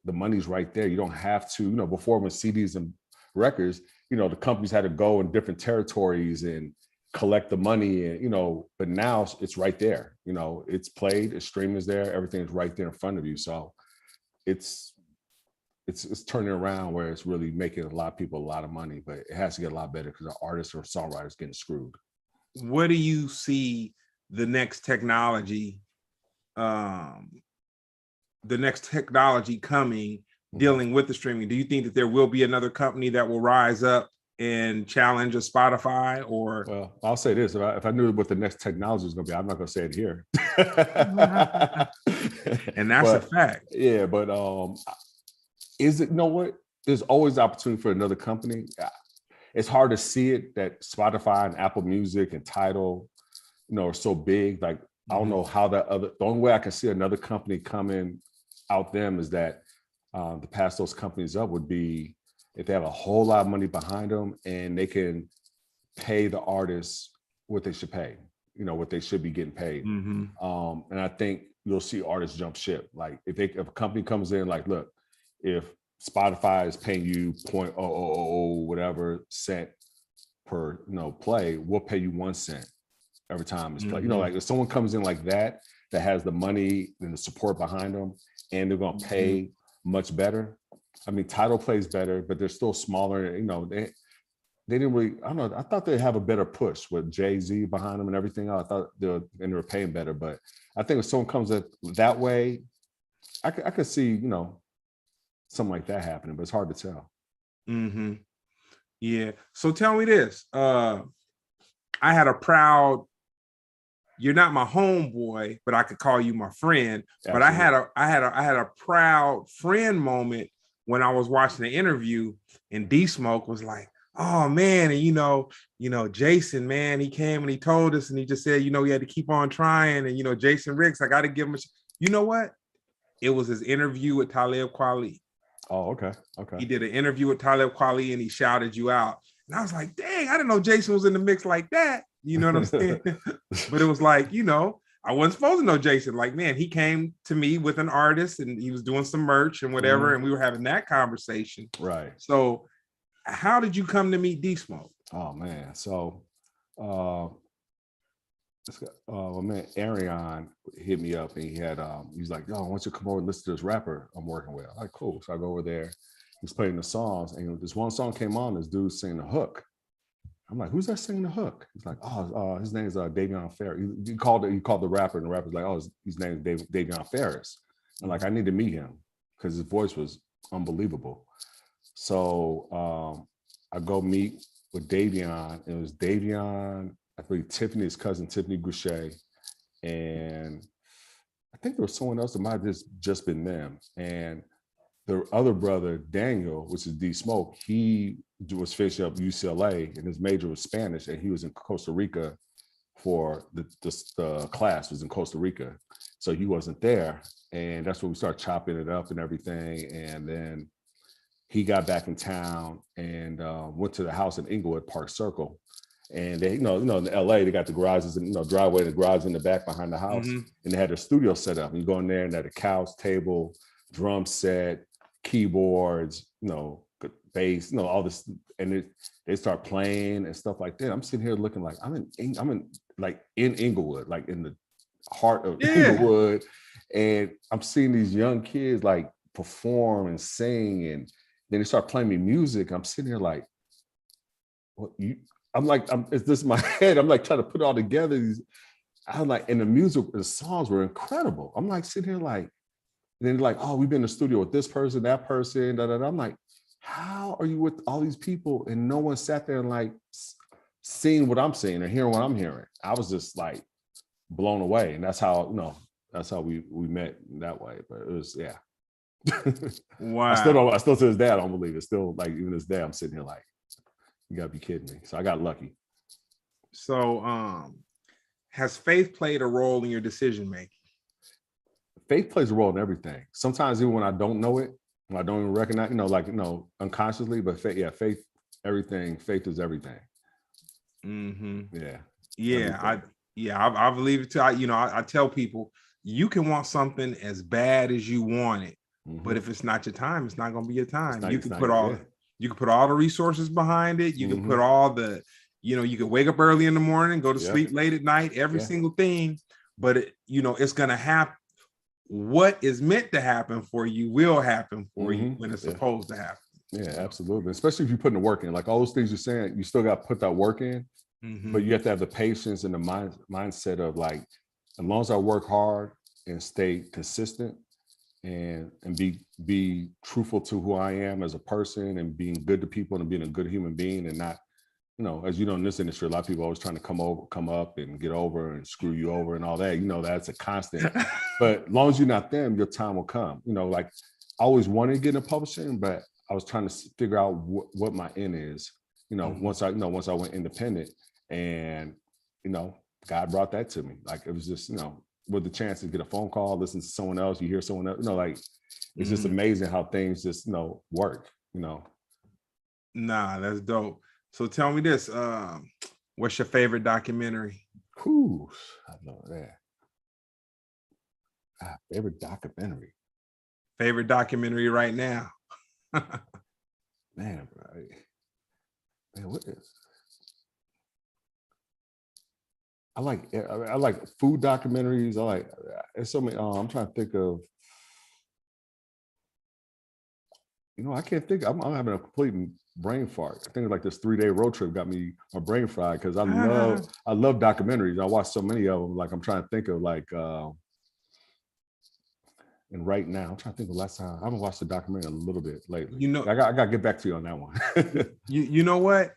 the money's right there. You don't have to, before when CDs and records, the companies had to go in different territories and collect the money and, you know, but now it's right there, you know, it's played, it's streaming is there, everything is right there in front of you. So it's turning around where it's really making a lot of people a lot of money, but it has to get a lot better because the artists or songwriters getting screwed. What do you see the next technology coming dealing with the streaming? Do you think that there will be another company that will rise up and challenge a Spotify? Or, well, I'll say this: if I knew what the next technology is going to be, I'm not going to say it here. And that's a fact. Yeah, but is it? You know what? There's always opportunity for another company. It's hard to see it that Spotify and Apple Music and Tidal, you know, are so big. Like, I don't know how the only way I can see another company coming out them is that to pass those companies up would be if they have a whole lot of money behind them and they can pay the artists what they should pay, you know, what they should be getting paid. And I think you'll see artists jump ship. Like if a company comes in, like, look, if Spotify is paying you 0.000 whatever cent per, you know, play, we'll pay you 1 cent every time it's played. You know, like if someone comes in like that has the money and the support behind them and they're going to pay much better. I mean, Tidal plays better, but they're still smaller. You know, they didn't really, I don't know. I thought they'd have a better push with Jay-Z behind them and everything else. I thought they were paying better, but I think if someone comes in that way, I could see, you know, something like that happening, but it's hard to tell. Yeah. So tell me this. I had a proud, you're not my homeboy, but I could call you my friend. Absolutely. But I had a proud friend moment when I was watching the interview and D-Smoke was like, oh man, and you know, Jason, man, he came and he told us and he just said, you know, he had to keep on trying. And you know, Jason Riggs, I got to give him you know what? It was his interview with Talib Kweli. Oh, okay. He did an interview with Talib Kweli and he shouted you out. And I was like, dang, I didn't know Jason was in the mix like that. You know what I'm saying? But it was like, you know, I wasn't supposed to know Jason. Like, man, he came to me with an artist and he was doing some merch and whatever. And we were having that conversation. Right. So how did you come to meet D-Smoke? Oh, man. So, my man Arion hit me up and he was like, yo, I want you to come over and listen to this rapper I'm working with. I'm like, cool. So I go over there, he's playing the songs and this one song came on, this dude singing the hook. I'm like, who's that singing the hook? He's like, his name is Davion Ferris. He called the rapper and the rapper's like, oh, his name is Davion Ferris. I'm like, I need to meet him because his voice was unbelievable. So I go meet with Davion. It was Davion, I believe Tiffany, his cousin, Tiffany Goucher. And I think there was someone else that might have just been them. And the other brother, Daniel, which is D-Smoke, he was finishing up UCLA and his major was Spanish and he was in Costa Rica for the class was in Costa Rica. So he wasn't there. And that's when we started chopping it up and everything. And then he got back in town and went to the house in Inglewood, Park Circle. And they, you know, in LA, they got the garages and, driveway, the garage in the back behind the house. And they had their studio set up. And you go in there and had a couch, table, drum set, keyboards, bass, all this. And they start playing and stuff like that. I'm sitting here looking like I'm in Inglewood, like in the heart of Inglewood. And I'm seeing these young kids like perform and sing. And then they start playing me music. I'm sitting here like, is this my head? I'm like trying to put it all together. I'm like, and the songs were incredible. I'm like sitting here like, and then like, oh, we've been in the studio with this person, that person, da, da, da. I'm like, how are you with all these people and no one sat there and like seeing what I'm seeing or hearing what I'm hearing? I was just like blown away. And that's how we met that way. But it was, yeah. Wow. I still to this day, I don't believe it. Still like even this day, I'm sitting here like, you gotta be kidding me. So I got lucky. So has faith played a role in your decision making? Faith plays a role in everything. Sometimes even when I don't know it, when I don't even recognize, unconsciously, but faith, everything, faith is everything. Yeah. I believe it too. I tell people you can want something as bad as you want it, but if it's not your time, it's not going to be your time. You can put all the resources behind it. You can put all the you know, you can wake up early in the morning, go to sleep late at night, every single thing, but it, you know, it's going to happen. What is meant to happen for you will happen for you when it's supposed to happen. Yeah, absolutely. Especially if you're putting the work in, like all those things you're saying, you still got to put that work in, but you have to have the patience and the mindset of like, as long as I work hard and stay consistent and be truthful to who I am as a person and being good to people and being a good human being and not, you know, as you know, in this industry, a lot of people are always trying to come up and get over and screw you over and all that. You know, that's a constant. But as long as you're not them, your time will come. You know, like I always wanted to get into publishing, but I was trying to figure out what my end is. You know, once I went independent, and you know, God brought that to me. Like it was just, you know, with the chance to get a phone call, listen to someone else, you hear someone else, you know, like it's just amazing how things just, you know, work. You know. Nah, that's dope. So tell me this, what's your favorite documentary? Ooh, I love that. Favorite documentary. Favorite documentary right now. Man, what is? I like food documentaries. I like there's so many. I'm trying to think of. You know, I can't think. I'm having a complete brain fart. I think like this 3-day road trip got me my brain fried because I love documentaries. I watch so many of them. Like I'm trying to think of like. And right now, I'm trying to think of the last time I haven't watched a documentary in a little bit lately. You know, I got to get back to you on that one. you know what?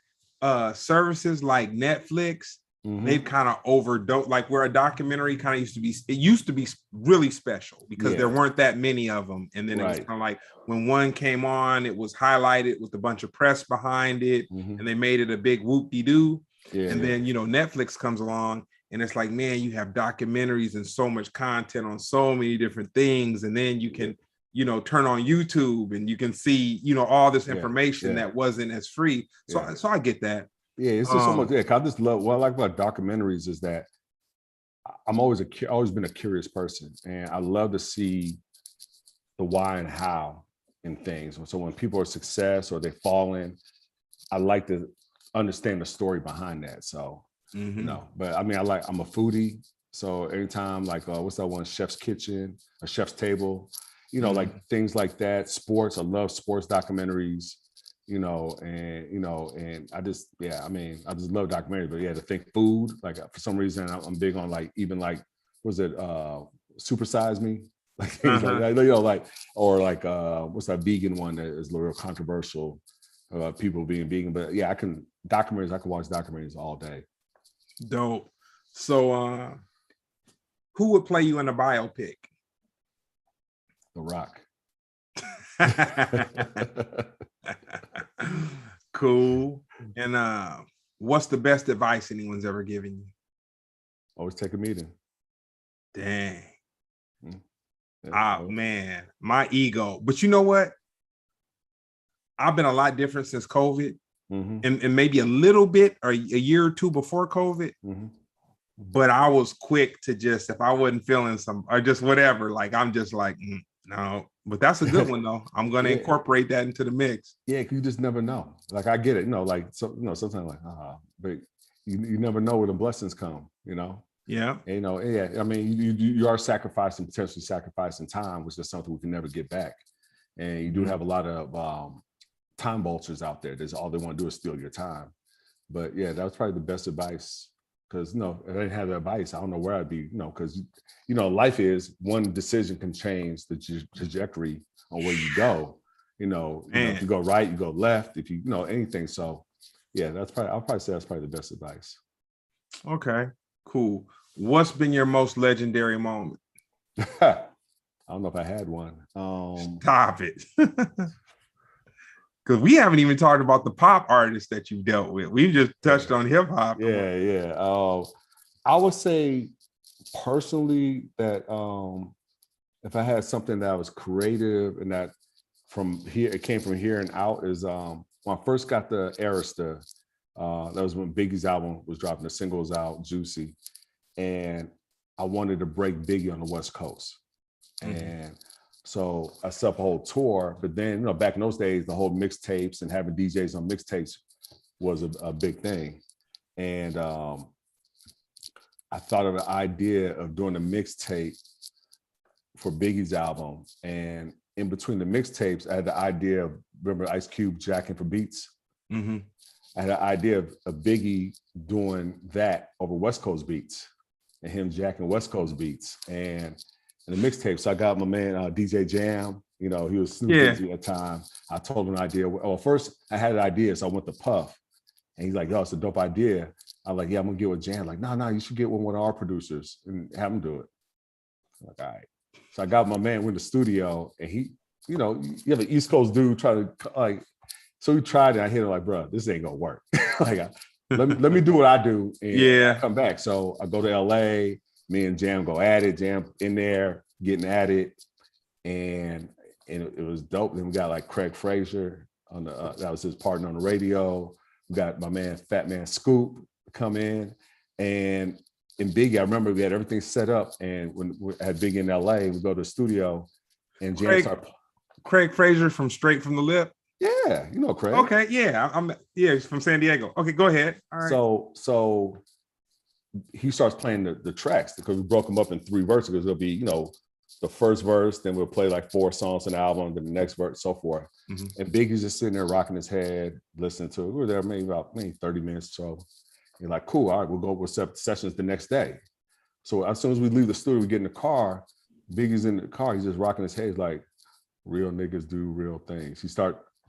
Services like Netflix, they've kind of overdosed. Like where a documentary kind of used to be really special because there weren't that many of them. And then it was kind of like when one came on, it was highlighted with a bunch of press behind it, and they made it a big whoop-de-doo. And then, you know, Netflix comes along. And it's like, man, you have documentaries and so much content on so many different things. And then you can, you know, turn on YouTube and you can see, you know, all this information that wasn't as free. So I get that. Yeah, it's just so much. Yeah, I just love what I like about documentaries is that I'm always been a curious person. And I love to see the why and how in things. So when people are success or they fall in, I like to understand the story behind that. So you know, but I mean, I'm a foodie. So anytime like, what's that one? Chef's Kitchen, a Chef's Table, you know, like things like that. Sports. I love sports documentaries, you know, and I just love documentaries, but to think food, like for some reason I'm big on like, even like, was it Super Size Me? Like things like that, you know, like, or like, what's that vegan one that is a little controversial, people being vegan, but I can watch documentaries all day. Dope. So who would play you in a biopic? The Rock. Cool. And what's the best advice anyone's ever given you? Always take a meeting. Dang. Man, my ego. But you know what? I've been a lot different since COVID. And maybe a little bit or a year or two before COVID, but I was quick to just, if I wasn't feeling some or just whatever, like I'm just like, no, but that's a good one though. I'm going to incorporate that into the mix. Yeah, because you just never know. Like I get it, you know, like, so, you know, sometimes like, but you never know where the blessings come, you know? Yeah. And, you know, I mean, you are potentially sacrificing time, which is something we can never get back. And you do have a lot of, time vultures out there. That's all they want to do is steal your time. But that was probably the best advice. Because, you know, if I didn't have that advice, I don't know where I'd be, you know, because, you know, life is one decision can change the trajectory on where you go. You know, if you go right, you go left, if you know, anything. So I'll probably say that's probably the best advice. Okay, cool. What's been your most legendary moment? I don't know if I had one. Stop it. Because we haven't even talked about the pop artists that you've dealt with. We've just touched on hip hop. I would say personally that if I had something that was creative and that from here, it came from here and out, is when I first got the Arista, that was when Biggie's album was dropping, the singles out, Juicy. And I wanted to break Biggie on the West Coast. And so I set up a whole tour, but then, you know, back in those days, the whole mixtapes and having DJs on mixtapes was a big thing. And I thought of the idea of doing a mixtape for Biggie's album. And in between the mixtapes, I had the idea of, remember Ice Cube jacking for beats? Mm-hmm. I had an idea of Biggie doing that over West Coast beats and him jacking West Coast beats. And in the mixtape, so I got my man DJ Jam, you know, he was Snoop Dizzy at the time. I told him an idea. Well, first I had an idea, so I went to Puff. And he's like, yo, it's a dope idea. I'm like, yeah, I'm gonna get with Jam. Like, no, you should get with one of our producers and have him do it. I'm like, all right. So I got my man in the studio, and he, you know, you have an East Coast dude try to like, so he tried it. I hit him like, bro, this ain't gonna work. Like, let me do what I do and come back. So I go to LA, me and Jam go at it, Jam in there, getting at it. And it was dope. Then we got like Craig Frazier on the, that was his partner on the radio. We got my man, Fat Man Scoop come in. And in Biggie, I remember we had everything set up. And when we had Biggie in LA, we go to the studio and Jam started. Craig Frazier from Straight from the Lip. Yeah, you know Craig. Okay, yeah, he's from San Diego. Okay, go ahead. All right. So he starts playing the tracks because we broke them up in 3 verses. It'll be, you know, the first verse, then we'll play like 4 songs in the album, then the next verse, so forth. Mm-hmm. And Biggie's just sitting there rocking his head, listening to it. We were there maybe 30 minutes or so. You're like, cool, all right, we'll set up sessions the next day. So as soon as we leave the studio, we get in the car, Biggie's in the car, he's just rocking his head. He's like, real niggas do real things.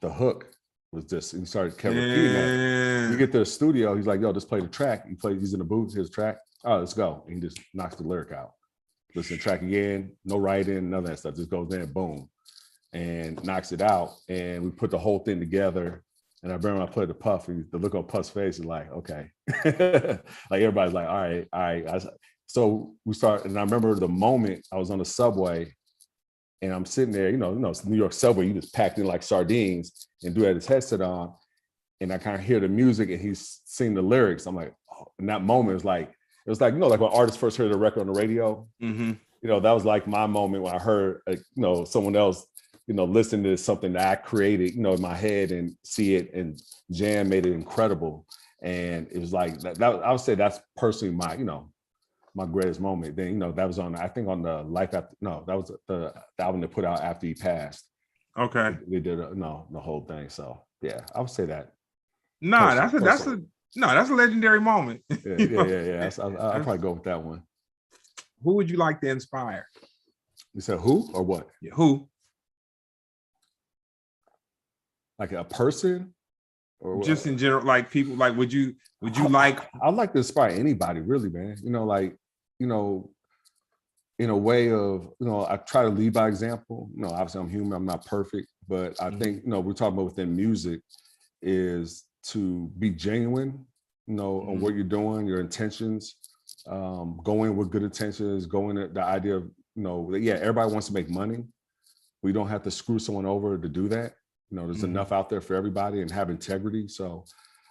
The hook was just, he kept repeating that. We get to the studio, he's like, yo, just play the track. He's in the booth, his track. Oh, let's go. And he just knocks the lyric out. Listen to the track again, no writing, none of that stuff. Just goes in, boom, and knocks it out. And we put the whole thing together. And I remember I played the Puff, and the look on Puff's face is like, okay. Like everybody's like, all right. So we start, and I remember the moment I was on the subway and I'm sitting there, you know, it's New York subway, you just packed in like sardines, and dude had his headset on, and I kind of hear the music and he's singing the lyrics. I'm like, oh, in that moment, it was like, you know, like when artists first heard the record on the radio, mm-hmm. You know, that was like my moment when I heard, you know, someone else, you know, listen to something that I created, you know, in my head and see it, and Jam made it incredible. And it was like, that I would say that's personally my, you know, my greatest moment. Then, you know, that was on, I think on the Life After, no, that was the album they put out after he passed. Okay. They did, the whole thing. So yeah, I would say that. No, that's a legendary moment. Yeah. I'll probably go with that one. Who would you like to inspire? You said who or what? Yeah, who? Like a person? Or just in general, like people, like would you like? I'd like to inspire anybody, really, man. You know, like, you know, in a way of, you know, I try to lead by example. You know, obviously I'm human, I'm not perfect, but I think, you know, we're talking about within music is to be genuine, you know, on what you're doing, your intentions, go in with good intentions, go in the idea of, you know, yeah, everybody wants to make money. We don't have to screw someone over to do that. You know, there's enough out there for everybody, and have integrity. So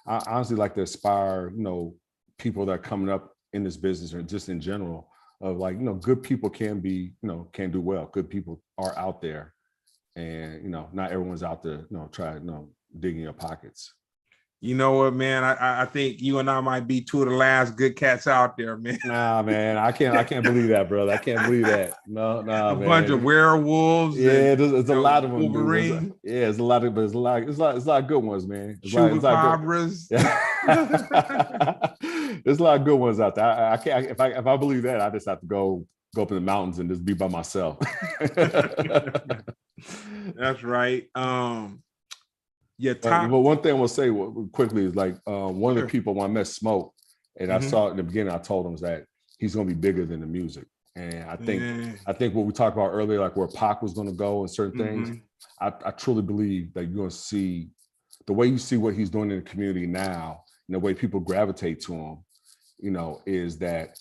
I honestly like to inspire, you know, people that are coming up in this business or just in general of like, you know, good people can be, you know, can do well. Good people are out there, and, you know, not everyone's out there, you know, trying, you know, digging your pockets. You know what, man? I think you and I might be 2 of the last good cats out there, man. Nah, man, I can't believe that, brother. I can't believe that. No, a man. Bunch of werewolves. Yeah, there's a lot of them. There's a lot of good ones, man. Chupacabras. There's a lot of good ones out there. I can't. If I believe that, I just have to go up in the mountains and just be by myself. That's right. Yeah, but one thing I will say quickly is like one of the people when I met Smoke, and I saw it in the beginning, I told him that he's going to be bigger than the music. And I think what we talked about earlier, like where Pac was going to go and certain things, I truly believe that you're going to see the way you see what he's doing in the community now, and the way people gravitate to him, you know, is that,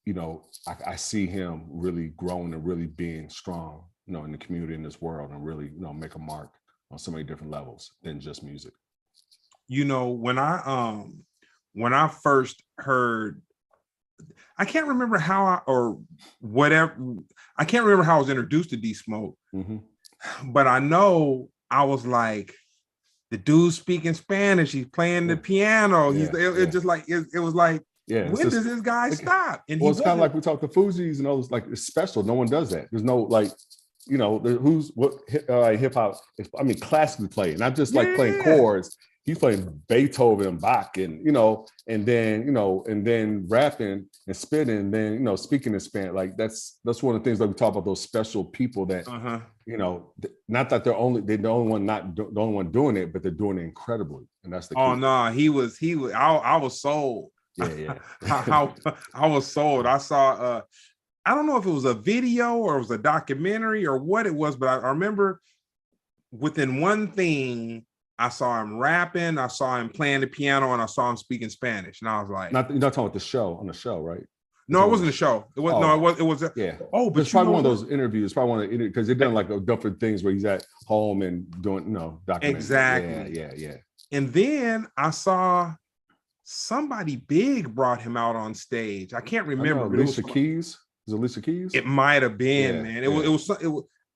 you know, I see him really growing and really being strong, you know, in the community, in this world, and really, you know, make a mark on so many different levels than just music. You know, when I first heard, I can't remember how I was introduced to D Smoke, but I know I was like, the dude speaking Spanish, he's playing the piano. It just like it was like, when does this guy stop? And it's kind of like we talk to Fugees and all this, like it's special. No one does that. There's no like, you know, hip hop. I mean, classically playing, not just like playing chords. He's playing Beethoven and Bach, and and then rapping and spitting, and then speaking in Spanish. Like that's one of the things that we talk about. Those special people that not that they're the only one, not the only one doing it, but they're doing it incredibly, and that's the key. Oh no, he was. I was sold. Yeah. I was sold. I saw. I don't know if it was a video or it was a documentary or what it was, but I remember within one thing. I saw him rapping, I saw him playing the piano, and I saw him speaking Spanish. And I was like, you're not talking about the show, right? No, it wasn't a show. It was it was but it's probably one of those interviews, because they've done like different things where he's at home and doing documentary. Exactly. Yeah. And then I saw somebody big brought him out on stage. I can't remember. Alicia Keys. Is it Alicia Keys? It might have been, man. It was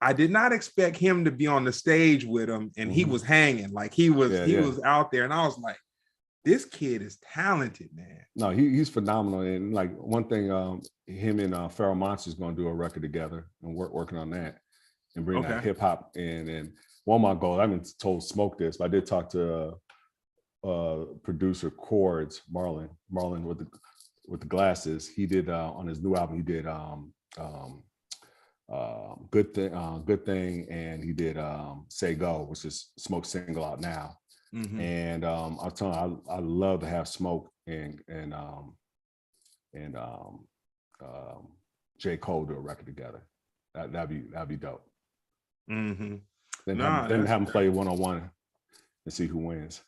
I did not expect him to be on the stage with him, and he was hanging like he was out there, and I was like, this kid is talented, man. No, he's phenomenal, and like one thing, him and Pharoah Monster is going to do a record together and working on that and bring that hip hop in. And one of my goals, I haven't told Smoke this, but I did talk to producer Chords Marlon with the glasses. He did on his new album. He did Good Thing, and he did Say Go, which is Smoke's single out now. And I was telling him I love to have Smoke and J. Cole do a record together. That'd be dope. Then have them play one-on-one and see who wins.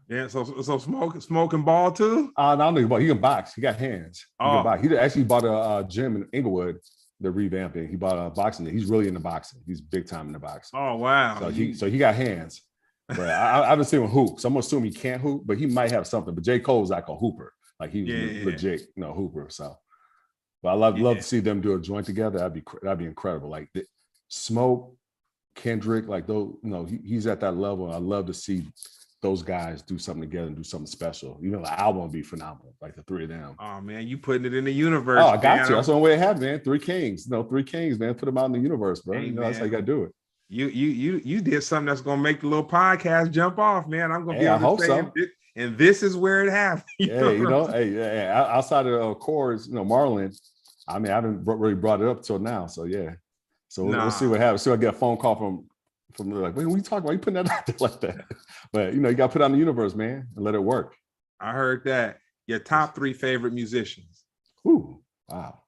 Yeah, so Smoke and ball too? I don't know, but he can box. He got hands. He can box. He actually bought a gym in Inglewood. They're revamping. He bought a boxing. He's really into boxing. He's big time into boxing. Oh wow! So he got hands. But I haven't seen him hoop. So I'm gonna assume he can't hoop, but he might have something. But J. Cole's like a hooper. Like he's legit, hooper. So, but I love to see them do a joint together. That'd be incredible. Like Smoke, Kendrick, like those. He's at that level. I love to see those guys do something together and do something special. The album would be phenomenal, like the three of them. Oh man, you putting it in the universe. Oh, I got to. That's the only way it happened, man. Three Kings, man. Put them out in the universe, bro. Hey, that's how you gotta do it. You did something that's gonna make the little podcast jump off, man. I'm gonna be able to say, so. And this is where it happened. Outside of Chords, Marlon. I mean, I haven't really brought it up till now, so yeah. So we'll see what happens. So I get a phone call from like, wait, what are you talking about? You putting that out there like that? But you got to put it on the universe, man, and let it work. I heard that. Your top 3 favorite musicians. Ooh, wow.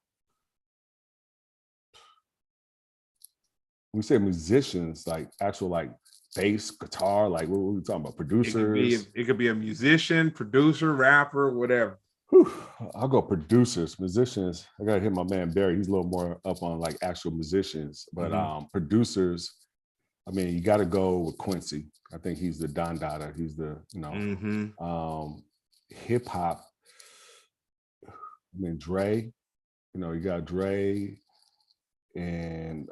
When we say musicians, like actual like bass, guitar, like what are we talking about? Producers. It could be a musician, producer, rapper, whatever. Whew, I'll go producers. Musicians, I gotta hit my man Barry. He's a little more up on like actual musicians, but producers. I mean, you got to go with Quincy. I think he's the Don Dada. He's the, hip hop. I mean, Dre. You got Dre, and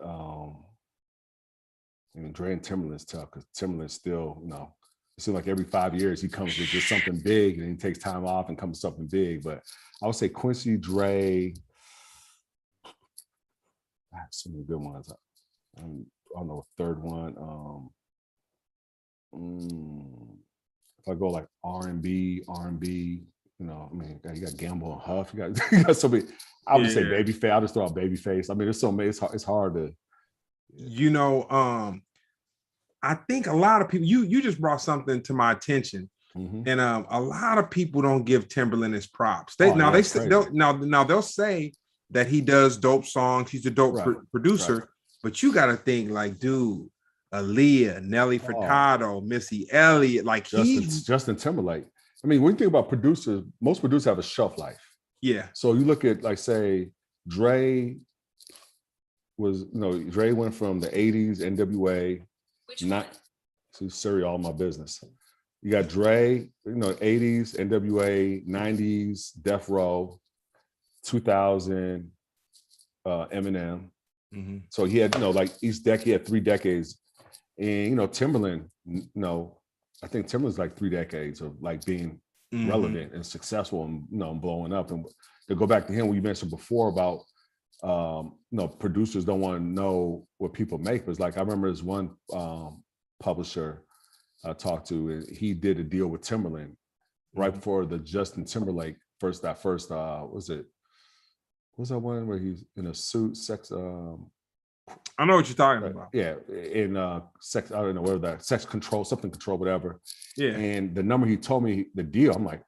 Dre and Timberland's tough because Timberland's still, it seems like every 5 years he comes with just something big, and he takes time off and comes with something big. But I would say Quincy, Dre. I have so many good ones. I don't know, a third one. If I go like R&B, you got Gamble and Huff. You got so many. I would say Babyface. I'll just throw out Babyface. I mean, there's so many. It's hard to. I think a lot of people. You just brought something to my attention, and a lot of people don't give Timberland his props. They'll say that he does dope songs. He's a dope producer. Right. But you got to think like, dude, Aaliyah, Nelly Furtado, Missy Elliott, like Justin Timberlake. I mean, when you think about producers, most producers have a shelf life. Yeah. So you look at like, say, Dre went from the 80s, NWA, Siri, all my business. You got Dre, 80s, NWA, 90s, Death Row, 2000, Eminem. So he had, like each decade, he had 3 decades. And you know, Timberland, you know, I think Timberland's like 3 decades of like being relevant and successful and, you know, blowing up. And to go back to him, we mentioned before about you know, producers don't want to know what people make, but it's like I remember this one publisher I talked to, and he did a deal with Timberland right before the Justin Timberlake was that one where he's in a suit, sex I know what you're talking about. Yeah, in sex, I don't know, whatever that, sex control, something control, whatever. Yeah. And the number he told me, the deal, I'm like,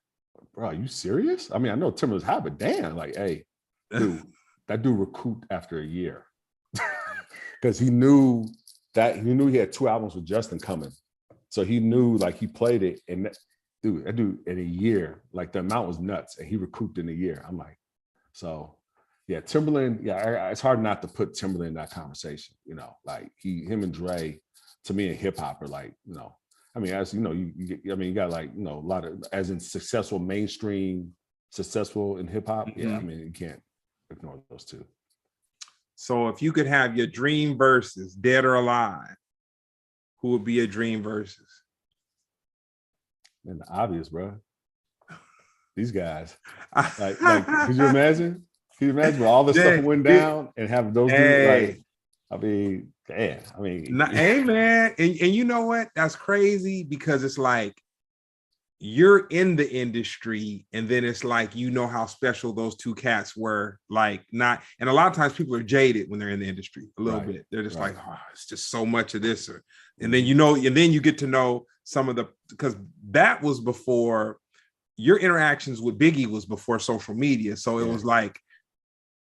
bro, are you serious? I mean, I know Timberland's high, but damn, like, hey, dude, that dude recouped after a year. Because he knew he had 2 albums with Justin coming. So he knew, like, he played it, and that dude in a year, like the amount was nuts, and he recouped in a year. I'm like, so yeah, Timberland, yeah, it's hard not to put Timberland in that conversation, you know, like him and Dre, to me, in hip hop are like, you know, I mean, as you know, you got like, you know, a lot of, as in successful mainstream, successful in hip hop. Yeah, I mean, you can't ignore those two. So if you could have your dream verses, dead or alive, who would be your dream verses? And the obvious, bro. These guys, like, could you imagine? Can you imagine when all this stuff went down and have those dudes, like, I mean, damn, I mean. Hey, man, and you know what? That's crazy, because it's like, you're in the industry, and then it's like, you know how special those two cats were, like, not, and a lot of times people are jaded when they're in the industry a little bit. They're just like, oh, it's just so much of this, and then, you know, and then you get to know some of the, because that was before your interactions with Biggie was before social media. So it was like,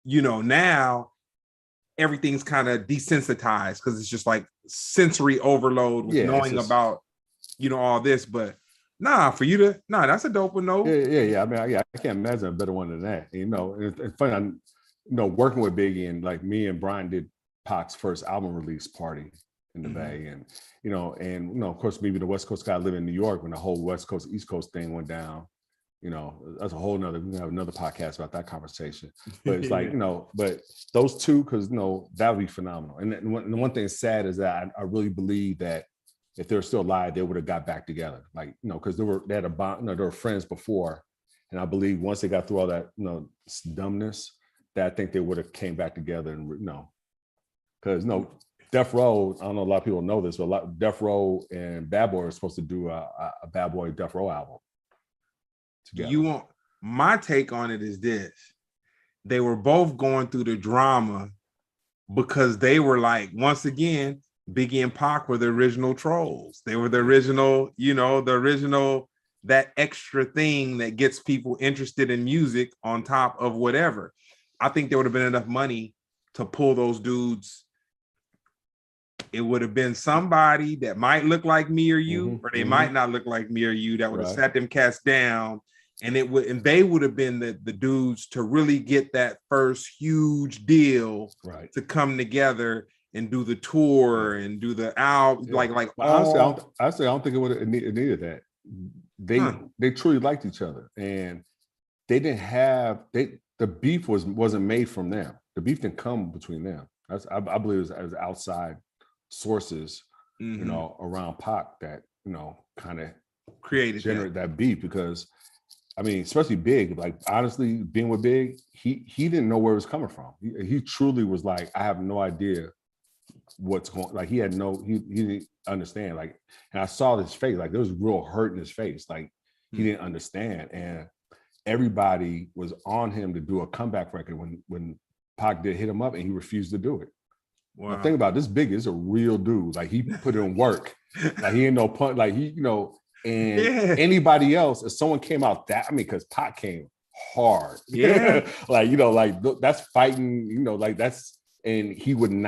you know, now everything's kind of desensitized because it's just like sensory overload with knowing about, you know, all this. But for you to, that's a dope one, though. Yeah. I mean, I can't imagine a better one than that. You know, it's funny, you know, working with Biggie, and like me and Brian did Pac's first album release party in the Bay, and you know, of course, maybe the West Coast guy living in New York when the whole West Coast East Coast thing went down. You know, that's a whole nother, we can have another podcast about that conversation. But it's like, you know, but those two, because, you know, that would be phenomenal. And the one thing that's sad is that I really believe that if they're still alive, they would have got back together. Like, you know, because they had a bond, you know, they were friends before. And I believe once they got through all that, you know, dumbness, that I think they would have came back together, and, you know, because, you know, Death Row, I don't know, a lot of people know this, but Death Row and Bad Boy are supposed to do a Bad Boy Death Row album together. You want, my take on it is this: they were both going through the drama because they were like, once again, Biggie and Pac were the original trolls. They were the original, you know, that extra thing that gets people interested in music on top of whatever. I think there would have been enough money to pull those dudes. It would have been somebody that might look like me or you, or they might not look like me or you, that would have sat them cats down, and they would have been the dudes to really get that first huge deal to come together and do the tour and do the album. Like honestly, I don't think it would have needed that. They truly liked each other, and they didn't have the beef wasn't made from them. The beef didn't come between them. I believe it was outside sources, you know, around Pac that, you know, kind of created that beef. Because I mean, especially Big, like, honestly, being with Big, he didn't know where it was coming from. He truly was like, I have no idea what's going, like, he didn't understand, like, and I saw his face, like, there was real hurt in his face, like he didn't understand. And everybody was on him to do a comeback record when Pac did hit him up, and he refused to do it. Wow. Now, think about this: Big is a real dude. Like, he put in work. Like, he ain't no punt. Like, he, you know, and anybody else, if someone came out that, I mean, because Pac came hard. Like, you know, like, that's fighting, you know, like, that's, and he wouldn't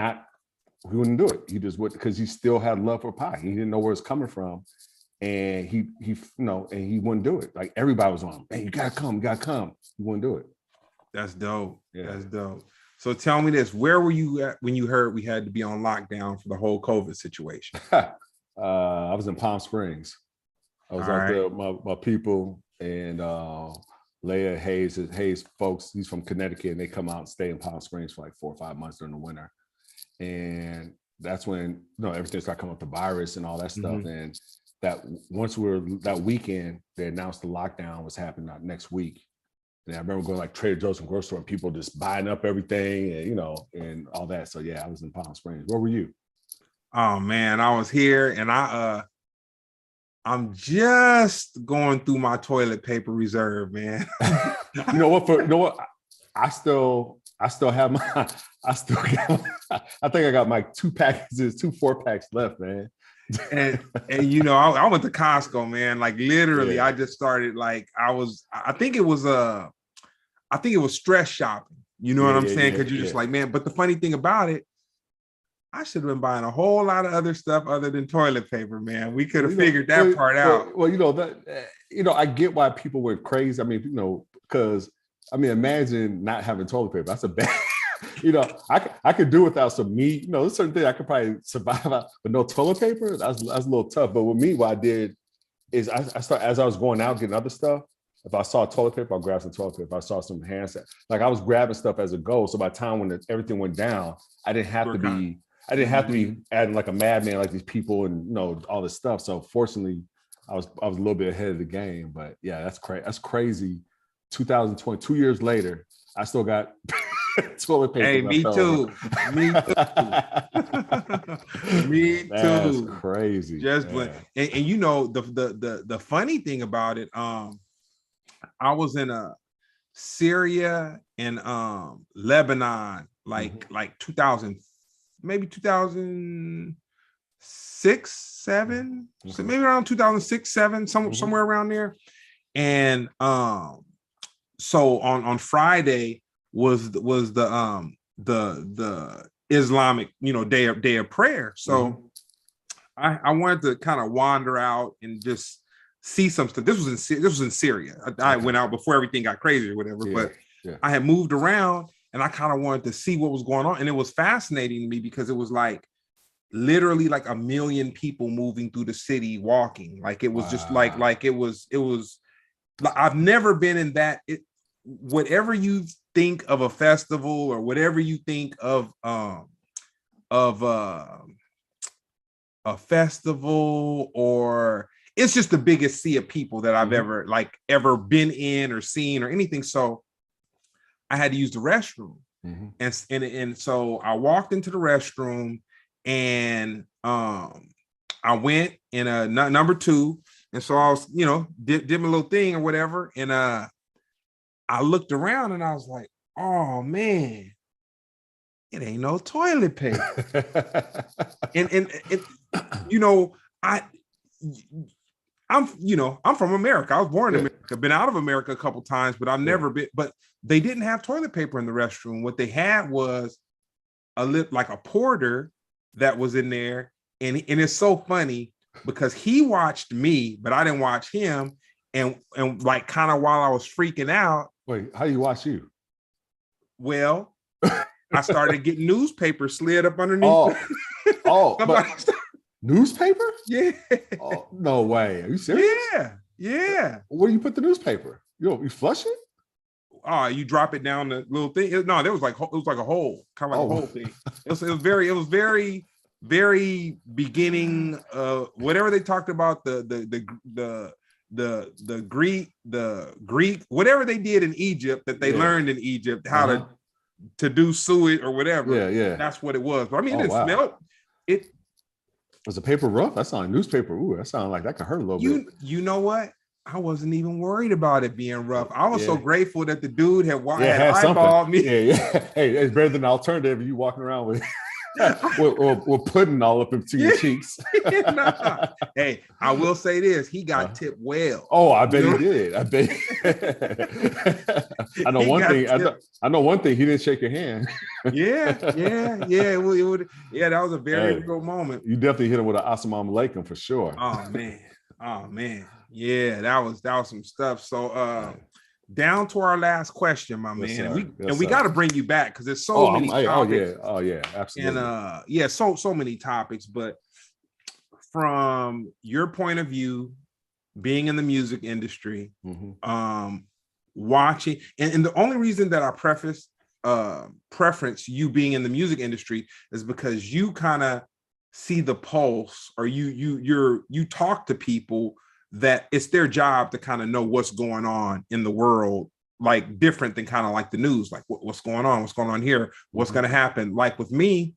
do it. He just would, because he still had love for Pac. He didn't know where it's coming from. And he, you know, and he wouldn't do it. Like, everybody was on him. Man, you gotta come. He wouldn't do it. That's dope. That's dope. So tell me this: where were you at when you heard we had to be on lockdown for the whole COVID situation? I was in Palm Springs. I was out there with my people, and Leia Hayes folks, he's from Connecticut, and they come out and stay in Palm Springs for like 4 or 5 months during the winter. And that's when everything started coming up, the virus and all that stuff. And that that weekend, they announced the lockdown was happening next week. And I remember going like Trader Joe's and grocery store and people just buying up everything and and all that. So yeah, I was in Palm Springs. Where were you? Oh man, I was here, and I'm just going through my toilet paper reserve, man. You know what? I still have my. I think I got my 2 4-packs left, man. and I went to Costco, man. Like literally, I just started. Like I think it was stress shopping. You know what I'm saying? Because you're just like, man. But the funny thing about it, I should have been buying a whole lot of other stuff other than toilet paper, man. We could have figured that part out. Well, I get why people went crazy. I mean, because imagine not having toilet paper. That's a bad. I could do without some meat. There's certain things I could probably survive out, but no toilet paper. That's a little tough. But with me, what I did is I started, as I was going out getting other stuff. If I saw toilet paper, I'll grab some toilet paper. If I saw some hand sanitizer, like I was grabbing stuff as a go. So by the time when everything went down, I didn't have to be adding like a madman like these people and all this stuff. So fortunately, I was a little bit ahead of the game. But yeah, that's crazy. That's crazy. 2020, 2 years later, I still got toilet paper. Hey, me too. Me too. Me too. That's crazy. Just and the funny thing about it, I was in Syria and Lebanon like 2000, maybe 2006, 7, so maybe around 2006, 7, somewhere around there. And so on Friday was the Islamic day of prayer. So I wanted to kind of wander out and just see some stuff. This was in Syria. I went out before everything got crazy or whatever, but I had moved around and I kind of wanted to see what was going on. And it was fascinating to me because it was like literally like 1 million people moving through the city walking. Like it was just like it was I've never been in that. Whatever you think of a festival or whatever you think of a festival, or it's just the biggest sea of people that I've ever been in or seen or anything. So I had to use the restroom. And so I walked into the restroom and I went in a number 2. And so I was, did my little thing or whatever. And I looked around and I was like, oh man, it ain't no toilet paper. and I'm from America. I was born in America, been out of America a couple times, but I've never been, but they didn't have toilet paper in the restroom. What they had was like a porter that was in there. And it's so funny because he watched me, but I didn't watch him. And like kind of while I was freaking out. Wait, how do you watch you? Well, I started getting newspaper slid up underneath. But newspaper? Yeah. Oh, no way. Are you serious? Yeah. Where do you put the newspaper? You flush it? Oh, you drop it down the little thing. No, there was like it was like a hole, kind of like a whole thing. It was very, very beginning. Whatever they talked about the Greek, whatever they did in Egypt that they learned in Egypt, how to do sewage or whatever. Yeah. That's what it was. But I mean, it didn't smell it. Was the paper rough? That sounded like newspaper. Ooh, that sounded like that could hurt a little bit. You know what? I wasn't even worried about it being rough. I was so grateful that the dude had eyeballed me. Yeah. Hey, it's better than the alternative. You walking around with with pudding all up into your cheeks. Hey, I will say this: he got tipped well. Oh, I bet he did. I bet. I know one thing. I know one thing. He didn't shake your hand. Yeah. That was a very real moment. You definitely hit him with an assalamu alaikum for sure. Oh man. Yeah, that was some stuff. So down to our last question, my man. We got to bring you back because there's so many topics. Oh yeah, absolutely. And so many topics, but from your point of view, being in the music industry, watching, and the only reason that I preference you being in the music industry is because you kind of see the pulse, or you talk to people that it's their job to kind of know what's going on in the world, like different than kind of like the news, like what's going on here, what's going to happen. Like with me,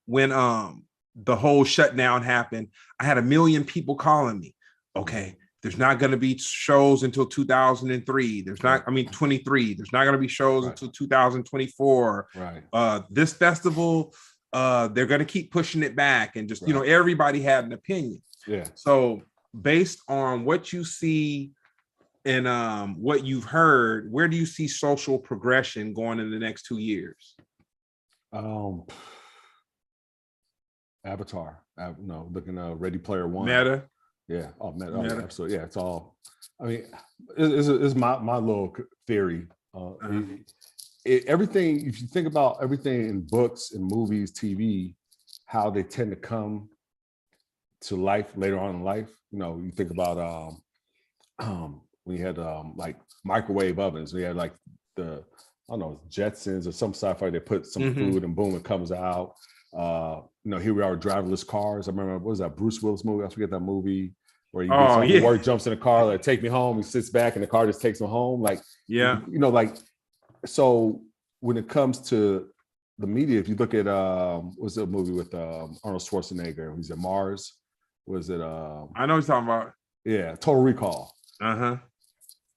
when the whole shutdown happened, I had 1 million people calling me. Okay, there's not going to be shows until 2003. There's not, 23. There's not going to be shows until 2024. Right. This festival, they're going to keep pushing it back, and just everybody had an opinion. Yeah. So based on what you see and what you've heard, where do you see social progression going in the next 2 years? Avatar. Looking at Ready Player One. Meta. Yeah. Oh, Meta. Oh, yeah, absolutely. Yeah. It's all. I mean, it's my little theory. Everything. If you think about everything in books and movies, TV, how they tend to come to life later on in life. You think about when you had like microwave ovens. We had like the Jetsons or some sci-fi. They put some food and boom, it comes out. Here we are, driverless cars. I remember, what was that Bruce Willis movie? I forget that movie where he gets work, jumps in the car, like, take me home. He sits back and the car just takes him home. Like, so when it comes to the media, if you look at what's the movie with Arnold Schwarzenegger? He's at Mars. Was it? I know what you're talking about. Yeah, Total Recall. And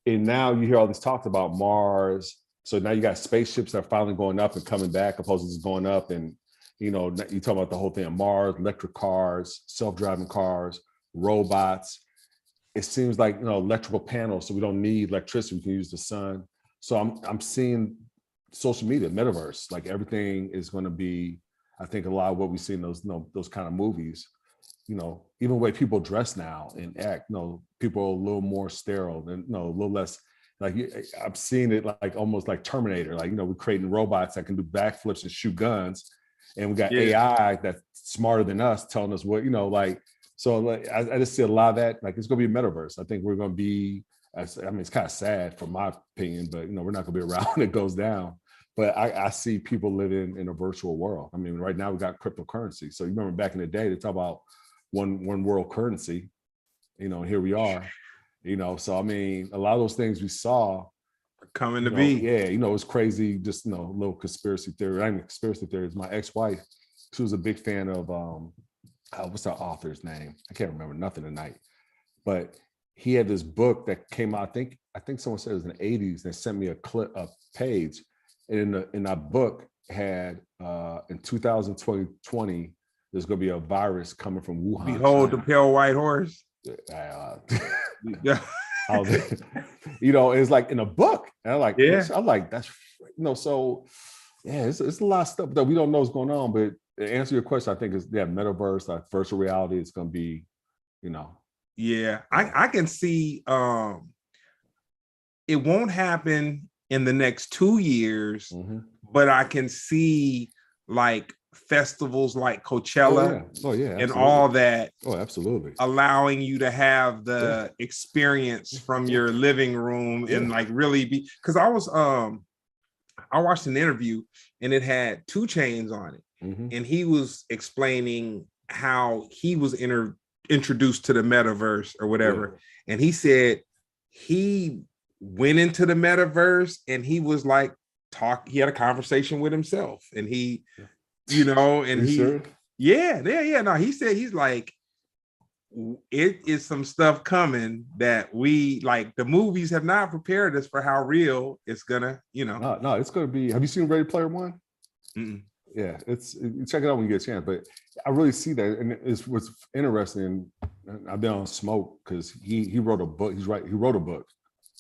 now you hear all these talks about Mars. So now you got spaceships that are finally going up and coming back, opposed to just going up. And you talk about the whole thing of Mars, electric cars, self-driving cars, robots. It seems like electrical panels, so we don't need electricity. We can use the sun. So I'm seeing social media, metaverse, like everything is going to be. I think a lot of what we see in those kind of movies. Even the way people dress now and act, people are a little more sterile and a little less. Like I'm seeing it like almost like Terminator. Like we're creating robots that can do backflips and shoot guns, and we got AI that's smarter than us telling us what So like I just see a lot of that. Like it's gonna be a metaverse. I think we're gonna be. It's kind of sad from my opinion, but we're not gonna be around when it goes down. But I see people living in a virtual world. I mean, right now we got cryptocurrency. So you remember back in the day, they talk about one world currency, here we are, so I mean, a lot of those things we saw coming to be. Yeah, it's crazy, just a little conspiracy theory. I mean, conspiracy theory is my ex-wife. She was a big fan of what's our author's name? I can't remember nothing tonight. But he had this book that came out, I think someone said it was in the 80s. They sent me a page. And in that book had in 2020, there's going to be a virus coming from Wuhan. Behold the pale white horse. It's like in a book. And I'm like, that's, so yeah, it's a lot of stuff that we don't know what's going on. But to answer your question, I think it's metaverse, like virtual reality. It's going to be, Yeah, I can see it won't happen in the next 2 years, but I can see like festivals like Coachella and all that. Oh, absolutely. Allowing you to have the experience from your living room and like really be, because I watched an interview and it had 2 Chainz on it. And he was explaining how he was introduced to the metaverse or whatever. And he said he went into the metaverse and he was like he had a conversation with himself and he and he sure? No, he said he's like, it is some stuff coming that we like, the movies have not prepared us for how real it's gonna, No, it's gonna be. Have you seen Ready Player One? Yeah, check it out when you get a chance. But I really see that, and it's what's interesting. I've been on Smoke because he wrote a book. He wrote a book,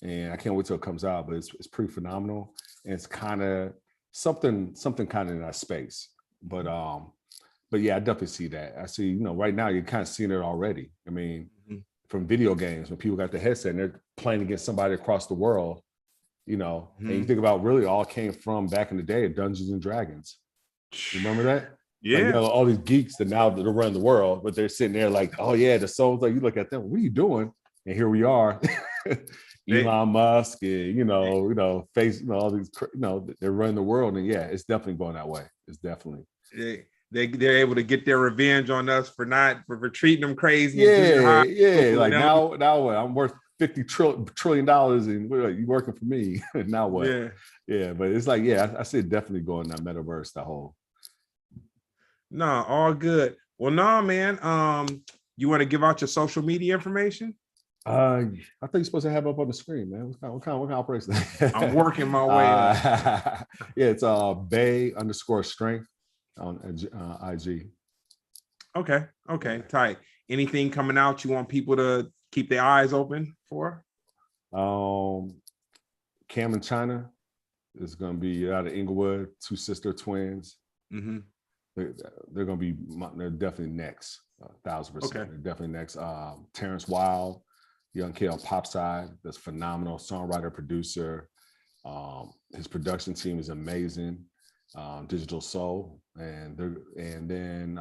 and I can't wait till it comes out. But it's pretty phenomenal, and it's kind of something kind of in that space. But yeah, I definitely see that. I see, right now you're kind of seeing it already. I mean, from video games when people got the headset and they're playing against somebody across the world, and you think about really all came from back in the day of Dungeons and Dragons. You remember that? Yeah. Like, all these geeks that now they're running the world, but they're sitting there like, oh yeah, the souls. Like you look at them, what are you doing? And here we are, Elon Musk, and face, all these, they're running the world, and yeah, it's definitely going that way. It's definitely. they're able to get their revenge on us for treating them crazy. Yeah. Like now what? I'm worth $50 trillion and you working for me. Now what? Yeah. But it's like, I see it definitely going that metaverse, the whole. No, all good. Well, no, man. You want to give out your social media information? I think you're supposed to have it up on the screen, man. What kind of operation? I'm working my way up. It's Bay_strength on IG. Okay, tight. Anything coming out you want people to keep their eyes open for? Cam and China is going to be out of Inglewood, 2 sister twins. Mm-hmm. They're going to be, they're definitely next, 1,000%. Okay. They're definitely next. Terrence Wild, Young Kid on Pop Side, that's phenomenal songwriter, producer. His production team is amazing. Digital Soul, and then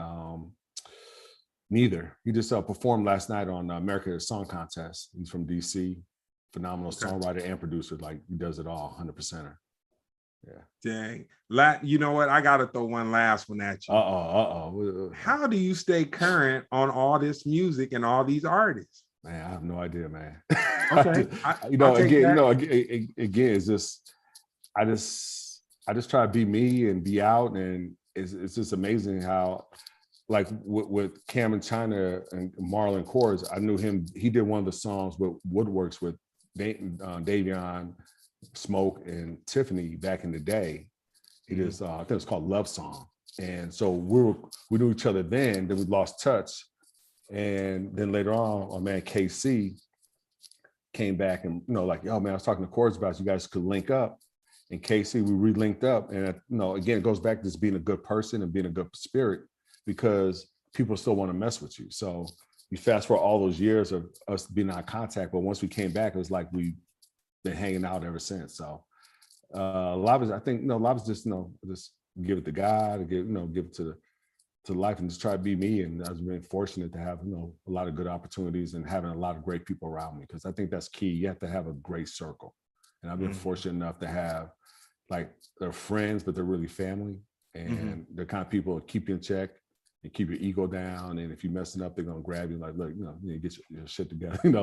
Neither. He just performed last night on America's Song Contest. He's from DC, phenomenal songwriter and producer. Like he does it all, 100%er. Yeah. Dang. You know what? I gotta throw one last one at you. How do you stay current on all this music and all these artists? Man, I have no idea, man. Okay. Again, it's just I just try to be me and be out, and it's just amazing how, like with Cam and China and Marlon Chords, I knew him. He did one of the songs with Woodworks with Davion, Smoke, and Tiffany back in the day. He just I think it was called Love Song, and so we knew each other then. Then we lost touch, and then later on, our man KC came back and like, yo man, I was talking to Chords about you guys could link up. And KC, we re-linked up, and again, it goes back to just being a good person and being a good spirit, because people still want to mess with you. So you fast forward all those years of us being out of contact, but once we came back, it was like we've been hanging out ever since. So a lot of it, I think, a lot of it just just give it to God, give it to life, and just try to be me. And I've been fortunate to have a lot of good opportunities and having a lot of great people around me, because I think that's key. You have to have a great circle. And I've been fortunate enough to have, like, they're friends, but they're really family. And they're kind of people that keep you in check and keep your ego down. And if you're messing up, they're going to grab you like, look, you need to get your shit together. And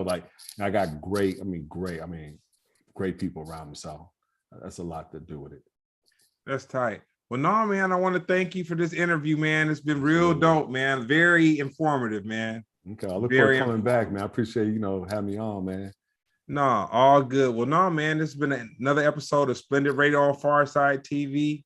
I got great people around me. So that's a lot to do with it. That's tight. Well, no, man, I want to thank you for this interview, man. It's been real dope, man. Very informative, man. Okay. I look forward to coming back, man. I appreciate, having me on, man. No, all good. Well, no, man, this has been another episode of Splendid Radio on PharcydeTV.